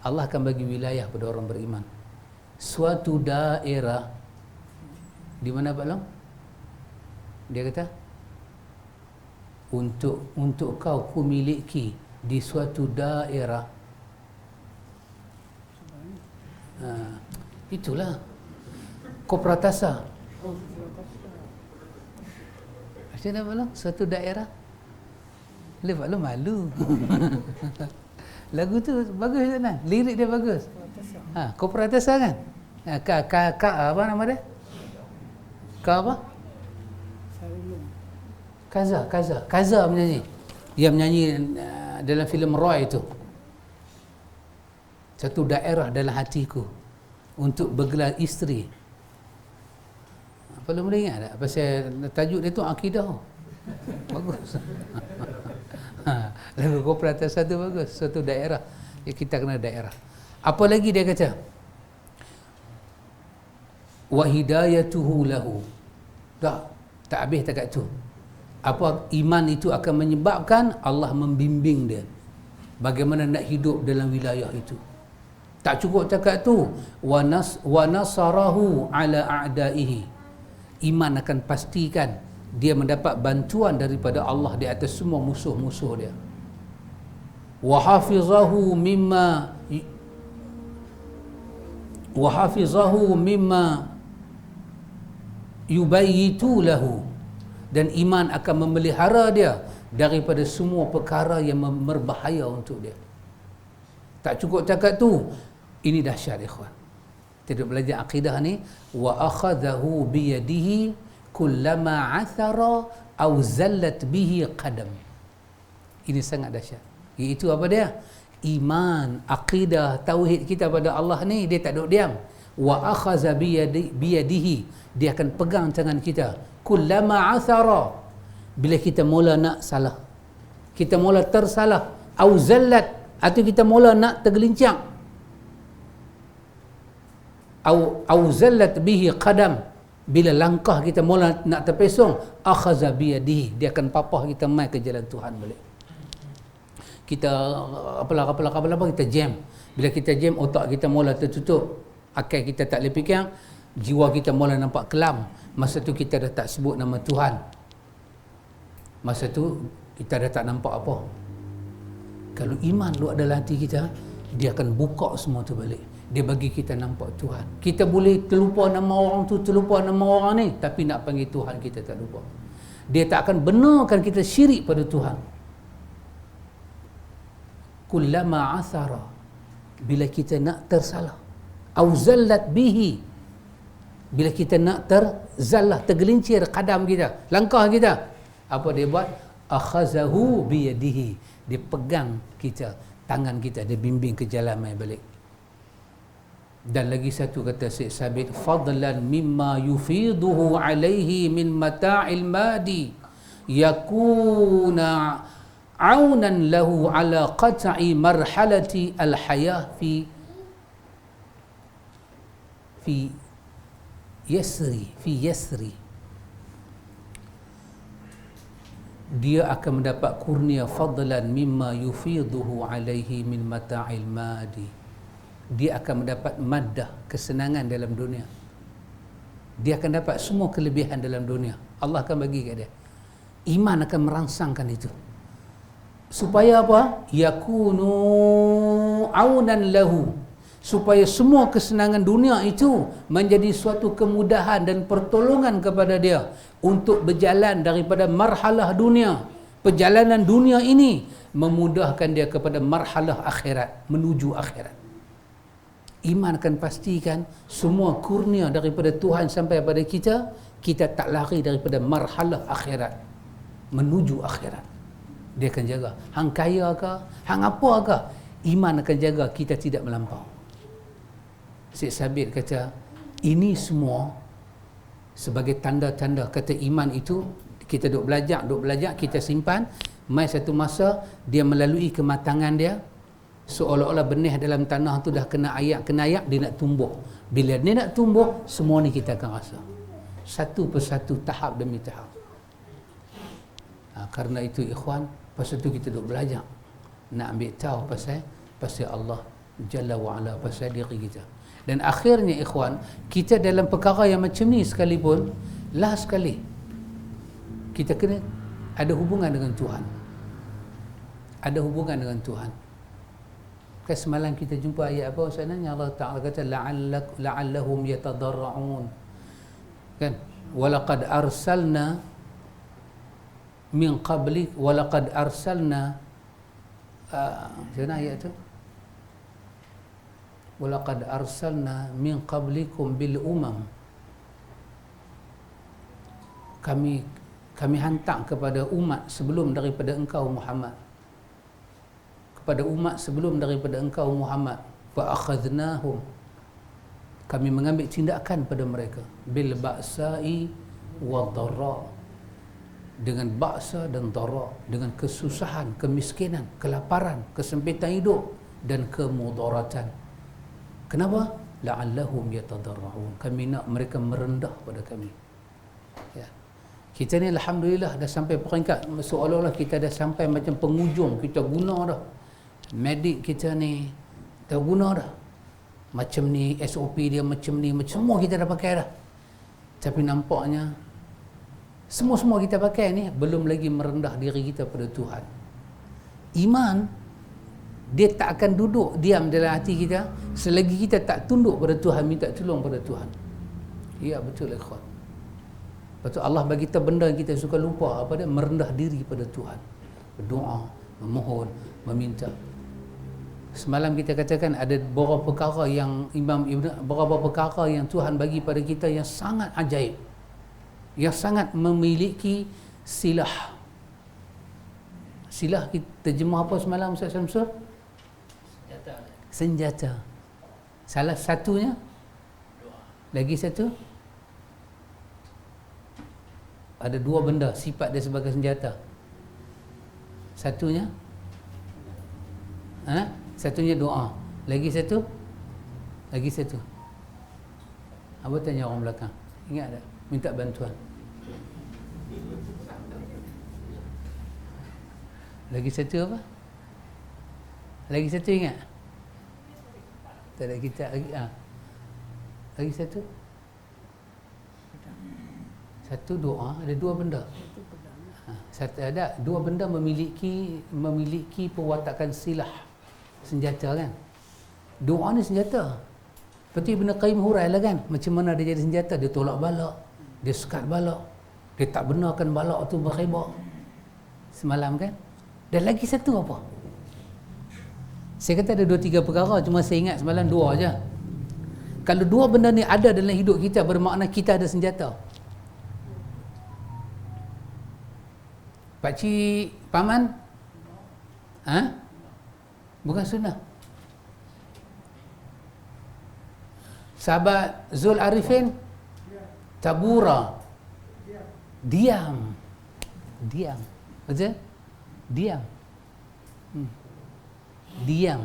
A: Allah akan bagi wilayah pada orang beriman. Suatu daerah, di mana Pak Long? Dia kata, untuk kau ku miliki di suatu daerah. Itulah Kopratasa. Macam mana Pak Long? Suatu daerah. Pak Long malu. Lagu tu bagus kan? Lirik dia bagus. Kopratasa kan? Apa nama dia? Apa? Kaza menyanyi. Dia menyanyi dalam filem Roy itu. Satu daerah dalam hatiku untuk bergelar isteri. Apa lu boleh ingat tak? Pasal tajuk dia tu akidah. Bagus. Lagu Kopratasa tu bagus. Satu daerah. Kita kena daerah. Apa lagi dia kata? Wa hidayatuhu lahu. Tak habis takat tu. Apa iman itu akan menyebabkan Allah membimbing dia bagaimana nak hidup dalam wilayah itu. Tak cukup cakap tu, wa nasarahu ala a'daihi. Iman akan pastikan dia mendapat bantuan daripada Allah di atas semua musuh-musuh dia. Wa hafizahu mimma yubayyitu lahu. Dan iman akan memelihara dia daripada semua perkara yang berbahaya untuk dia. Tak cukup cakap tu, ini dahsyat ikhwan. Kita belajar akidah ni, wa akhadhahu biyadihi kullama athara aw zallat bihi qadam. Ini sangat dahsyat. Iaitu apa dia? Iman, akidah, tauhid kita pada Allah ni dia tak duduk diam. Wa akhadha biyadihi, dia akan pegang tangan kita. Kullama athara, bila kita mula nak salah, kita mula tersalah, aw zallat, atau kita mula nak tergelincang, au zallat bihi qadam, bila langkah kita mula nak terpesong, akhaza biyadihi, dia akan papah kita mai ke jalan Tuhan balik. Kita apalah kita jam. Bila kita jam, otak kita mula tertutup, akal kita tak boleh fikir, jiwa kita mula nampak kelam. Masa tu kita dah tak sebut nama Tuhan. Masa tu kita dah tak nampak apa. Kalau iman luar dalam hati kita, dia akan buka semua tu balik. Dia bagi kita nampak Tuhan. Kita boleh terlupa nama orang tu, terlupa nama orang ni, tapi nak panggil Tuhan kita tak lupa. Dia tak akan benarkan kita syirik pada Tuhan. Kullama athara, bila kita nak tersalah, au zallat bihi, bila kita nak terzallah, tergelincir qadam kita, langkah kita, apa dia buat? Akhazahu biyadihi, dia pegang kita, tangan kita, dia bimbing ke jalan mai balik. Dan lagi satu kata Syekh Sabit, fadlan mimma yufiduhu alaihi min mata'il madi yakuna aunan lahu ala qat'i marhalati al-hayah fi yasri. Dia akan mendapat kurnia fadlan mimma yufiduhu alaihi min mata'il madi. Dia akan mendapat maddah, kesenangan dalam dunia. Dia akan dapat semua kelebihan dalam dunia. Allah akan bagi kat dia. Iman akan merangsangkan itu. Supaya apa? Yakunu aunan lahu. Supaya semua kesenangan dunia itu menjadi suatu kemudahan dan pertolongan kepada dia untuk berjalan daripada marhalah dunia. Perjalanan dunia ini memudahkan dia kepada marhalah akhirat, menuju akhirat. Iman akan pastikan semua kurnia daripada Tuhan sampai pada kita, kita tak lari daripada marhalah akhirat, menuju akhirat. Dia akan jaga. Hang kaya ke, hang apa ke, iman akan jaga kita tidak melampau. Syekh Sabit kata, ini semua sebagai tanda-tanda, kata iman itu, kita duk belajar, kita simpan, mai satu masa dia melalui kematangan dia, seolah-olah benih dalam tanah tu dah kena ayak, dia nak tumbuh. Bila dia nak tumbuh, semua ni kita akan rasa. Satu persatu, tahap demi tahap. Karena itu ikhwan, pasal tu kita duk belajar. Nak ambil tahu pasal Allah Jalla wa'ala, pasal diri kita. Dan akhirnya ikhwan, kita dalam perkara yang macam ni sekalipun, last sekali, kita kena ada hubungan dengan Tuhan. Ada hubungan dengan Tuhan. Kan semalam kita jumpa ayat apa sebenarnya? Allah Ta'ala kata la'allahum yatadarra'un. Kan? Walaqad arsalna min qablik walaqad arsalna mana ayat tu? Walaqad arsalna min qablikum bil umam. Kami hantar kepada umat sebelum daripada engkau Muhammad. Pada umat sebelum daripada engkau Muhammad, fa akhadnahum, kami mengambil tindakan pada mereka, bil ba'sa'i wa dharra, dengan ba'sa dan dharra, dengan kesusahan, kemiskinan, kelaparan, kesempitan hidup dan kemudaratan. Kenapa? La'allahum yatadarra'un, kami nak mereka merendah pada kami. Ya. Kita ni alhamdulillah dah sampai peringkat seolah-olah kita dah sampai macam penghujung, kita guna dah. Medik kita ni dah guna dah. macam ni, SOP dia macam ni, macam semua kita dah pakai dah. Tapi nampaknya semua kita pakai ni belum lagi merendah diri kita pada Tuhan. Iman dia tak akan duduk diam dalam hati kita selagi kita tak tunduk pada Tuhan, minta tolong pada Tuhan. Ya, betul ikhwan. Lepas tu Allah bagi kita benda yang kita suka lupa, apa dia? Merendah diri pada Tuhan. Berdoa, memohon, meminta. Semalam kita katakan ada beberapa perkara yang beberapa perkara yang Tuhan bagi pada kita yang sangat ajaib, yang sangat memiliki silah. Silah kita terjemah apa semalam Ustaz Syamsul? Senjata. Salah satunya doa. Lagi satu ada dua benda sifat dia sebagai senjata. Satunya satunya doa. Lagi satu apa tanya orang belakang? Ingat tak? Minta bantuan. Lagi satu apa? Lagi satu ingat? Tak ada kita lagi. Lagi satu? Satu doa, ada dua benda. Satu ada dua benda memiliki perwatakan silah, senjata kan. Doa ni senjata. Seperti Ibn Qayyim hurailah kan, macam mana dia jadi senjata. Dia tolak balak, dia sekat balak, dia tak benarkan balak tu berkhidmat semalam kan. Dan lagi satu apa? Saya kata ada 2-3 perkara, cuma saya ingat semalam 2 aja. Kalau 2 benda ni ada dalam hidup kita, bermakna kita ada senjata. Pakcik paman? Bukan sunnah. Sahabat Zul Arifin? Tabura. Diam. Betul? Diam. Diam.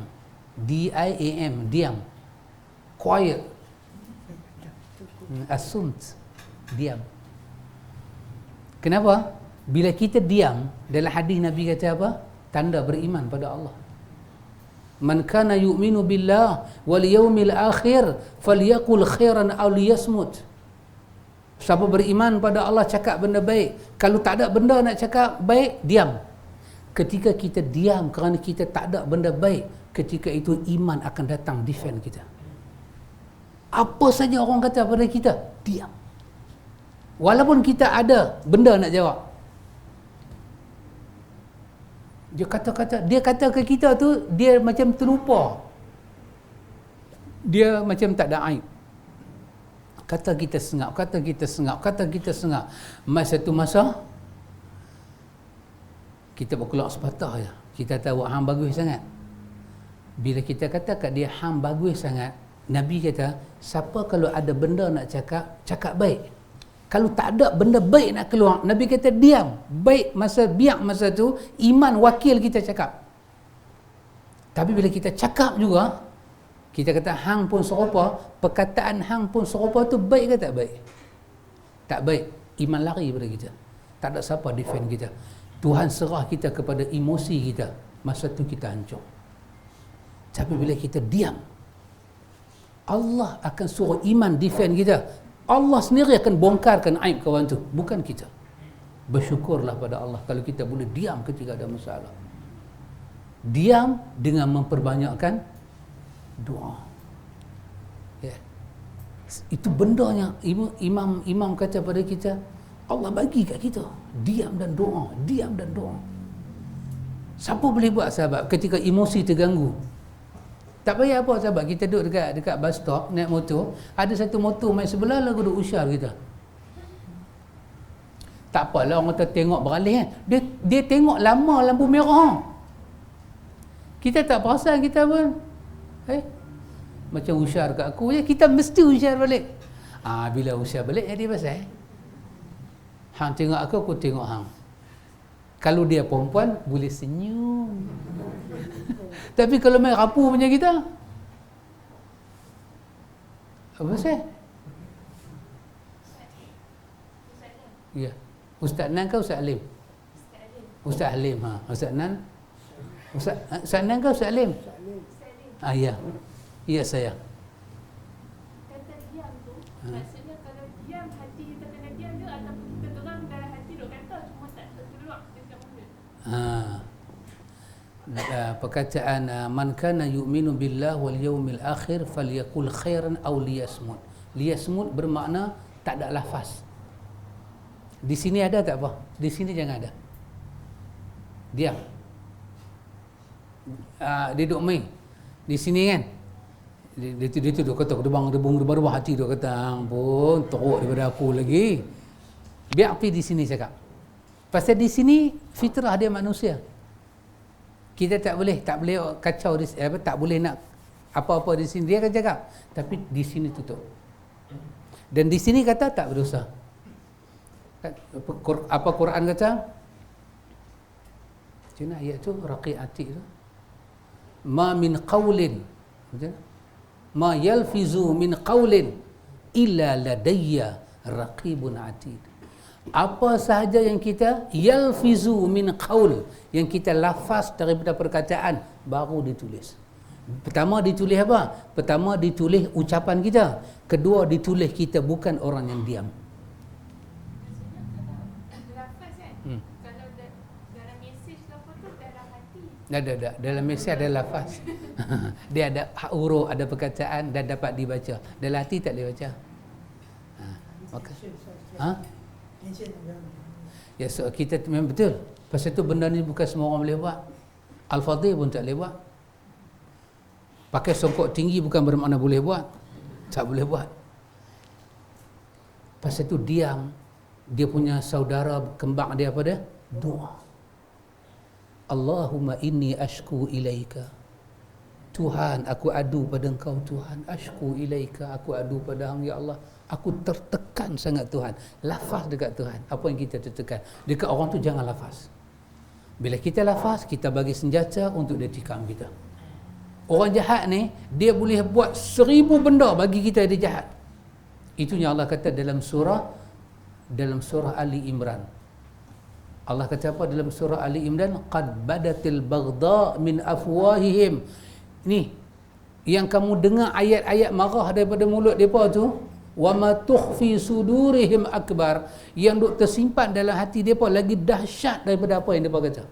A: D-I-A-M. Diam. Quiet. Asunt. Diam. Kenapa? Bila kita diam, dalam hadis Nabi kata apa? Tanda beriman pada Allah. Man kana yu'minu billah wal yawmil akhir falyaqul khairan aw liyasmut. Siapa beriman pada Allah cakap benda baik. Kalau tak ada benda nak cakap baik, diam. Ketika kita diam kerana kita tak ada benda baik, ketika itu iman akan datang defend kita. Apa saja orang kata pada kita, diam. Walaupun kita ada benda nak jawab. Dia kata ke kita tu, dia macam terlupa. Dia macam tak ada aib. Kata kita sengap. Masa tu kita berkelak sepatah je. Kita tahu hang bagus sangat. Bila kita kata kat dia hang bagus sangat, Nabi kata, siapa kalau ada benda nak cakap baik. Kalau tak ada benda baik nak keluar, Nabi kata diam. Baik biak masa tu, iman wakil kita cakap. Tapi bila kita cakap juga, kita kata hang pun serupa, perkataan hang pun serupa tu baik ke tak baik? Tak baik. Iman lari pada kita. Tak ada siapa defend kita. Tuhan serah kita kepada emosi kita. Masa tu kita hancur. Tapi bila kita diam, Allah akan suruh iman defend kita. Allah sendiri akan bongkarkan aib kawan tu, bukan kita. Bersyukurlah pada Allah kalau kita boleh diam ketika ada masalah. Diam dengan memperbanyakkan doa. Ya. Itu bendanya imam kata pada kita, Allah bagi kat kita diam dan doa. Siapa boleh buat sahabat ketika emosi terganggu? Tak payah apa sahabat, kita duduk dekat bus stop naik motor, ada satu motor main sebelah lagu duduk usyar kita. Tak apalah orang kata tengok beralih kan. Dia tengok lama lampu merah. Kita tak perasan kita pun. Macam usyar kat aku je, kita mesti usyar balik. Bila usyar balik jadi pasal. Hang tengok aku tengok hang. Kalau dia perempuan boleh senyum. Tapi kalau main rapu punya kita, apa sih? Ya. Ustaz Nan ke Ustaz Alim? Ustaz Alim. Ustaz Nan. Ustaz Nan ke Ustaz Alim? Ya. Ya saya.
C: Maksudnya kalau diam, hati kita kena diam je, ataupun kita terang dalam hati duk kata cuma tak terkeluar dekat mulut.
A: Perkataan man kana yu'minu billah wal yawmil akhir falyakul khairan aw liyasmut. Liyasmut bermakna tak ada lafaz. Di sini ada tak apa? Di sini jangan ada. Diam. Dia duduk main di sini kan. Dia tu duk kata debang hati duk kata ampun teruk daripada aku lagi. Biar pergi di sini cakap. Pasal di sini fitrah dia manusia. Kita tak boleh kacau tak boleh nak apa-apa di sini dia akan cakap, tapi di sini tutup. Dan di sini kata tak berdosa. Apa Quran kata? Macam mana ayat tu? Raqi Atiq tu. Ma min qawlin, ma yalfizu min qawlin illa ladayya raqibun atid. Apa sahaja yang kita yalfizu min qaul, yang kita lafaz daripada perkataan, baru ditulis. Pertama ditulis apa? Pertama ditulis ucapan kita. Kedua ditulis kita bukan orang yang diam.
C: Maksudnya kalau lafaz kan, kalau dalam mesej apa tu dalam hati.
A: Ada. Dalam mesej ada lafaz. Dia ada huruf, ada perkataan dan dapat dibaca. Dalam hati tak boleh baca. Maka ya, so kita memang betul. Pasal tu benda ni bukan semua orang boleh buat. Al-Fadhil pun tak boleh buat. Pakai songkok tinggi bukan bermakna boleh buat. Tak boleh buat. Pasal tu diam. Dia punya saudara kembar dia apa dia? Doa. Allahumma inni ashku ilaika. Tuhan, aku adu pada engkau Tuhan. Ashku ilaika, aku adu pada Hang, ya Allah. Aku tertekan sangat Tuhan. Lafaz dekat Tuhan. Apa yang kita tertekan? Dekat orang tu jangan lafaz. Bila kita lafaz, kita bagi senjata untuk dia tikam kita. Orang jahat ni, dia boleh buat 1000 benda bagi kita dia jahat. Itu yang Allah kata dalam surah Ali Imran. Allah kata apa dalam surah Ali Imran? Qad badatil baghdha min afwahihim. Ni yang kamu dengar ayat-ayat marah daripada mulut depa tu, wa ma tukhfi sudurihim akbar, yang duk tersimpan dalam hati depa lagi dahsyat daripada apa yang depa kata.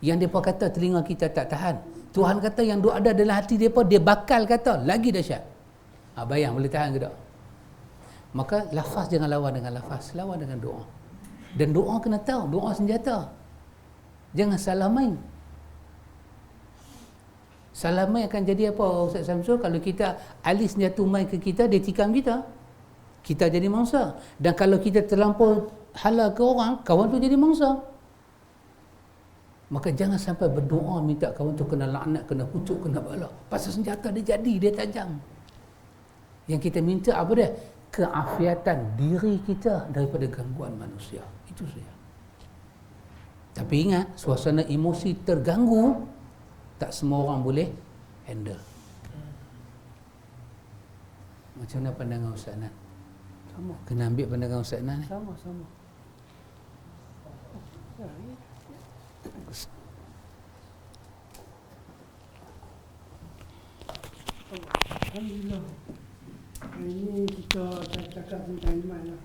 A: Yang depa kata telinga kita tak tahan. Tuhan kata yang duk ada dalam hati depa dia bakal kata lagi dahsyat. Bayang boleh tahan ke tak? Maka lafaz jangan lawan dengan lafaz, lawan dengan doa. Dan doa kena tahu, doa senjata. Jangan salah main. Salah main akan jadi apa Ustaz Samsul? Kalau kita alih senjata main ke kita, dia tikam kita. Kita jadi mangsa. Dan kalau kita terlampau hala ke orang, kawan tu jadi mangsa. Maka jangan sampai berdoa minta kawan tu kena laknat, kena kutuk, kena bala. Pasal senjata dia jadi, dia tajam. Yang kita minta apa dia? Keafiatan diri kita daripada gangguan manusia. Itu saja. Tapi ingat, suasana emosi terganggu, tak semua orang boleh handle. Macam mana pandangan Ustaz Nan?
B: Sama.
A: Kena ambil pandangan Ustaz Nan ni.
B: Sama. Alhamdulillah. Ini kita cakap tentang iman lah.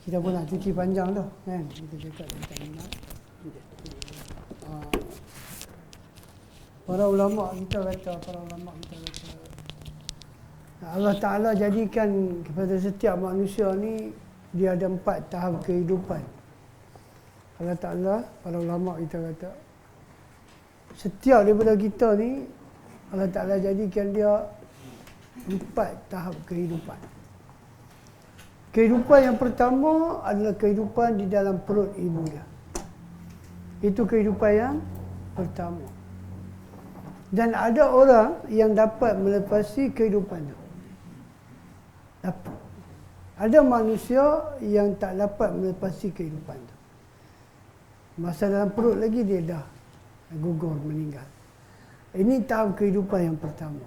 B: Kita pun nak cuci panjang dah kan. Kita cakap tentang iman. Para ulama kita kata Allah Ta'ala jadikan kepada setiap manusia ni dia ada 4 tahap kehidupan. Allah Ta'ala, para ulama kita kata setiap daripada kita ni Allah Ta'ala jadikan dia 4 tahap kehidupan. Kehidupan yang pertama adalah kehidupan di dalam perut ibu dia. Itu kehidupan yang pertama. Dan ada orang yang dapat melepasi kehidupan itu. Dapat. Ada manusia yang tak dapat melepasi kehidupan itu. Masa dalam perut lagi dia dah gugur meninggal. Ini tahap kehidupan yang pertama.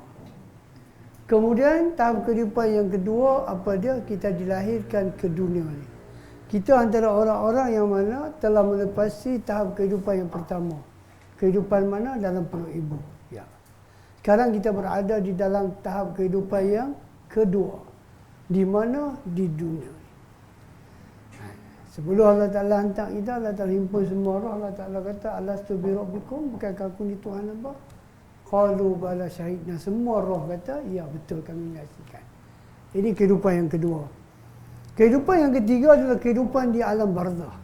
B: Kemudian tahap kehidupan yang kedua, apa dia? Kita dilahirkan ke dunia ni. Kita antara orang-orang yang mana telah melepasi tahap kehidupan yang pertama. Kehidupan mana? Dalam perut ibu. Ya. Sekarang kita berada di dalam tahap kehidupan yang kedua. Di mana? Di dunia. Sebelum Allah Ta'ala hantar kita, Allah Ta'ala himpun semua roh. Allah Ta'ala kata, alastu bi rabbikum, bukankah aku ni Tuhan hamba? Qalu bala syahidna. Semua roh kata, ya betul kami menyaksikan. Ini kehidupan yang kedua. Kehidupan yang ketiga adalah kehidupan di alam barzah.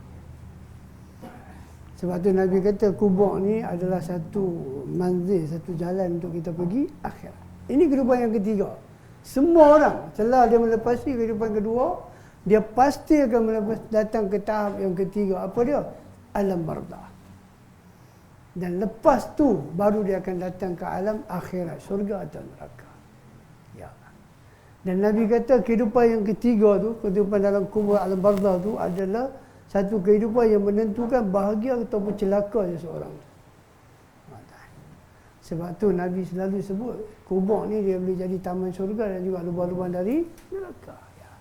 B: Sebab tu Nabi kata kubur ni adalah satu manzil, satu jalan untuk kita pergi akhirat. Ini kehidupan yang ketiga. Semua orang setelah dia melepasi kehidupan kedua, dia pasti akan datang ke tahap yang ketiga. Apa dia? Alam barzah. Dan lepas tu baru dia akan datang ke alam akhirat, syurga atau neraka. Ya. Dan Nabi kata kehidupan yang ketiga tu, kehidupan dalam kubur alam barzah tu adalah satu kehidupan yang menentukan bahagia ataupun celaka seseorang. Sebab tu Nabi selalu sebut kubur ni dia boleh jadi taman syurga dan juga lubang-lubang dari neraka. Ya.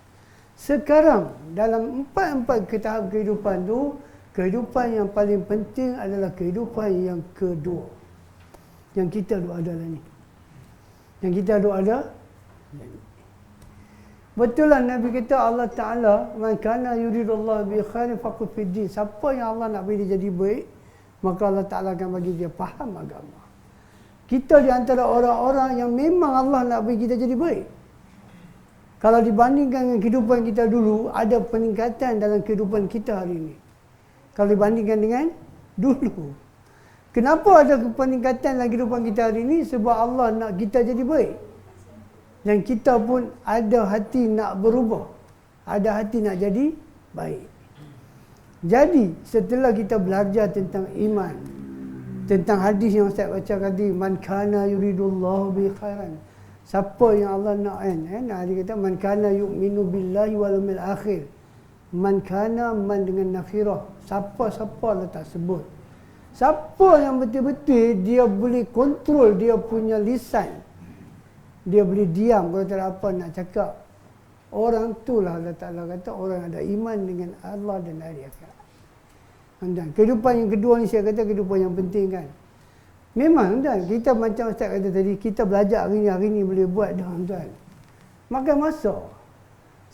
B: Sekarang dalam empat tahap kehidupan tu, kehidupan yang paling penting adalah kehidupan yang kedua. Yang kita ada lah ni. Yang kita ada. Betul lah Nabi kata Allah Ta'ala, man kana yuridullah bi khairin faqih fid din. Siapa yang Allah nak bagi dia jadi baik, maka Allah Ta'ala akan bagi dia faham agama. Kita di antara orang-orang yang memang Allah nak bagi kita jadi baik. Kalau dibandingkan dengan kehidupan kita dulu, ada peningkatan dalam kehidupan kita hari ini. Kalau dibandingkan dengan dulu. Kenapa ada peningkatan dalam kehidupan kita hari ini? Sebab Allah nak kita jadi baik. Dan kita pun ada hati nak berubah. Ada hati nak jadi baik. Jadi setelah kita belajar tentang iman, tentang hadis yang Ustaz baca tadi, man kana yuridullahu bi khairan. Siapa yang Allah nak dia kata man kana yu'minu billahi wal yawmil akhir. Man kana, man dengan nakhirah. Siapa Allah tak sebut. Siapa yang betul-betul dia boleh kontrol dia punya lisan. Dia boleh diam kalau tak ada apa nak cakap. Orang itulah Allah Ta'ala kata orang ada iman dengan Allah dan hari akhirat. Dan kehidupan yang kedua ni saya kata kehidupan yang penting kan. Memang dan kita macam Ustaz kata tadi, kita belajar hari ni boleh buat dah tuan. Makan masa.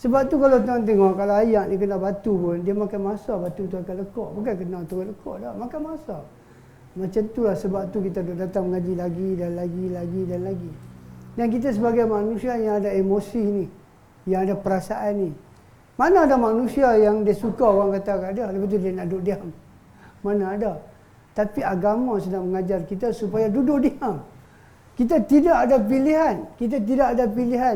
B: Sebab tu kalau tuan tengok, kalau ayak ni kena batu pun, dia makan masa batu tu akan lekuk. Bukan kena tu lekuk dah, makan masa. Macam itulah sebab tu kita datang mengaji lagi dan lagi. Dan kita sebagai manusia yang ada emosi ni, yang ada perasaan ni. Mana ada manusia yang dia suka orang kata kat dia, lepas tu dia nak duduk diam. Mana ada. Tapi agama sedang mengajar kita supaya duduk diam. Kita tidak ada pilihan.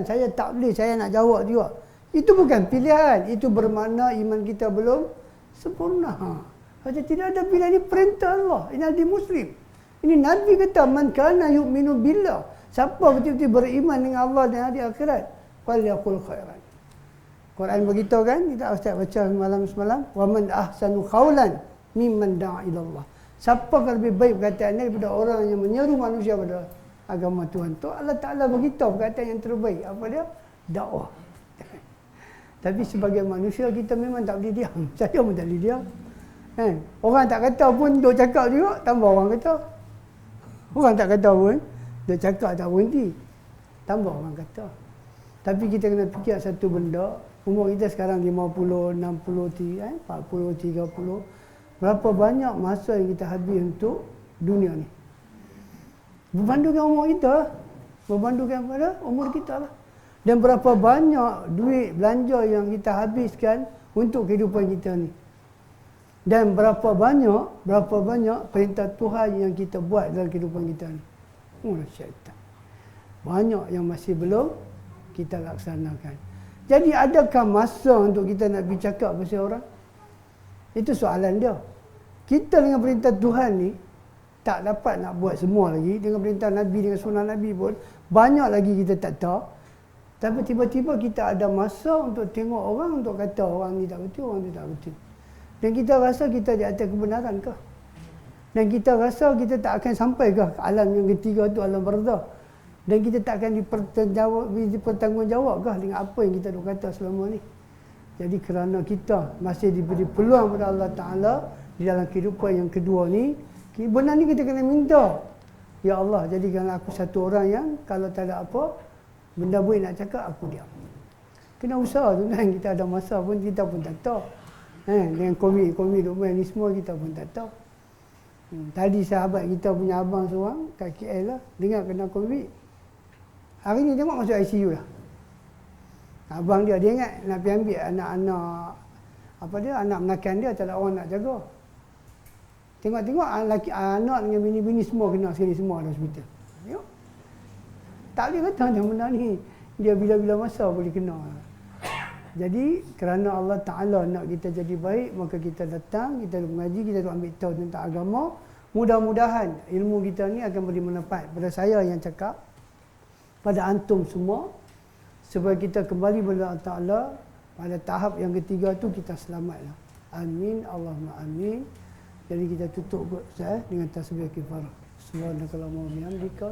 B: Saya tak boleh, saya nak jawab juga. Itu bukan pilihan. Itu bermakna iman kita belum sempurna. Kata tidak ada pilihan, ini perintah Allah. Ini hadis Muslim. Ini Nabi kata, man kana yu'minu billah. Siapa betul-betul beriman dengan Allah dan hari akhirat, falyaqul khairan. Quran beritahu kan, kita Ustaz baca semalam, wa man ahsanu qawlan mimman da'a ila Allah. Siapa yang lebih baik perkataan daripada orang yang menyeru manusia pada agama Tuhan. Tu Allah Ta'ala beritahu perkataan yang terbaik. Apa dia? Dakwah. Tapi sebagai manusia kita memang tak boleh diam. Saya pun tak boleh diam. Kan? Orang tak kata pun duk cakap juga, tambah orang kata. Orang tak kata pun duk cakap tak berhenti, tambah orang kata. Tapi kita kena fikir satu benda. Umur kita sekarang 50, 60, 40, 30. Berapa banyak masa yang kita habis untuk dunia ni? Berbandingkan umur kita, berbandingkan pada umur kita lah. Dan berapa banyak duit belanja yang kita habiskan untuk kehidupan kita ni. Dan berapa banyak perintah Tuhan yang kita buat dalam kehidupan kita ni. Syaitan. Banyak yang masih belum kita laksanakan. Jadi adakah masa untuk kita nak bercakap pasal orang? Itu soalan dia. Kita dengan perintah Tuhan ni tak dapat nak buat semua lagi. Dengan perintah Nabi, dengan sunnah Nabi pun banyak lagi kita tak tahu. Tapi tiba-tiba kita ada masa untuk tengok orang, untuk kata orang ni tak betul, orang ni tak betul. Dan kita rasa kita di atas kebenaran kah? Dan kita rasa kita tak akan sampai ke alam yang ketiga tu, alam barzah. Dan kita tak akan dipertanggungjawabkah dengan apa yang kita dah kata selama ni. Jadi kerana kita masih diberi peluang pada Allah Ta'ala di dalam kehidupan yang kedua ni, benar ni kita kena minta. Ya Allah, jadikanlah aku satu orang yang kalau tak ada apa, Benda baik nak cakap, aku diam. Kena usaha tu kan, kita ada masa pun kita pun tak tahu. Dengan komik duk main ni semua kita pun tak tahu. Tadi sahabat kita punya abang seorang kat KL lah, dengar kena COVID. Hari ni tengok masuk ICU lah. Abang dia ingat nak pergi ambil anak-anak anak menakan dia, tak ada orang nak jaga. Tengok-tengok anak dengan bini-bini semua kena sekali semua dalam hospital. Tengok. Tak boleh kata macam benda ni. Dia bila-bila masa boleh kena. Jadi kerana Allah Ta'ala nak kita jadi baik, maka kita datang, kita mengaji, kita ambil tahu tentang agama. Mudah-mudahan ilmu kita ni akan beri manfaat pada saya yang cakap, pada antum semua, supaya kita kembali kepada Allah Ta'ala. Pada tahap yang ketiga tu kita selamatlah. Amin, Allahumma amin. Jadi kita tutup dengan tasbih kifarah. Subhanakallahumma wa bihamdika,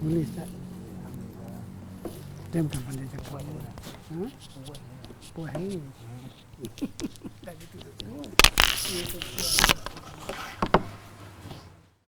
B: boleh Ustaz? Dia bukan pandai cakap. Puas ni. Tak ditutup semua.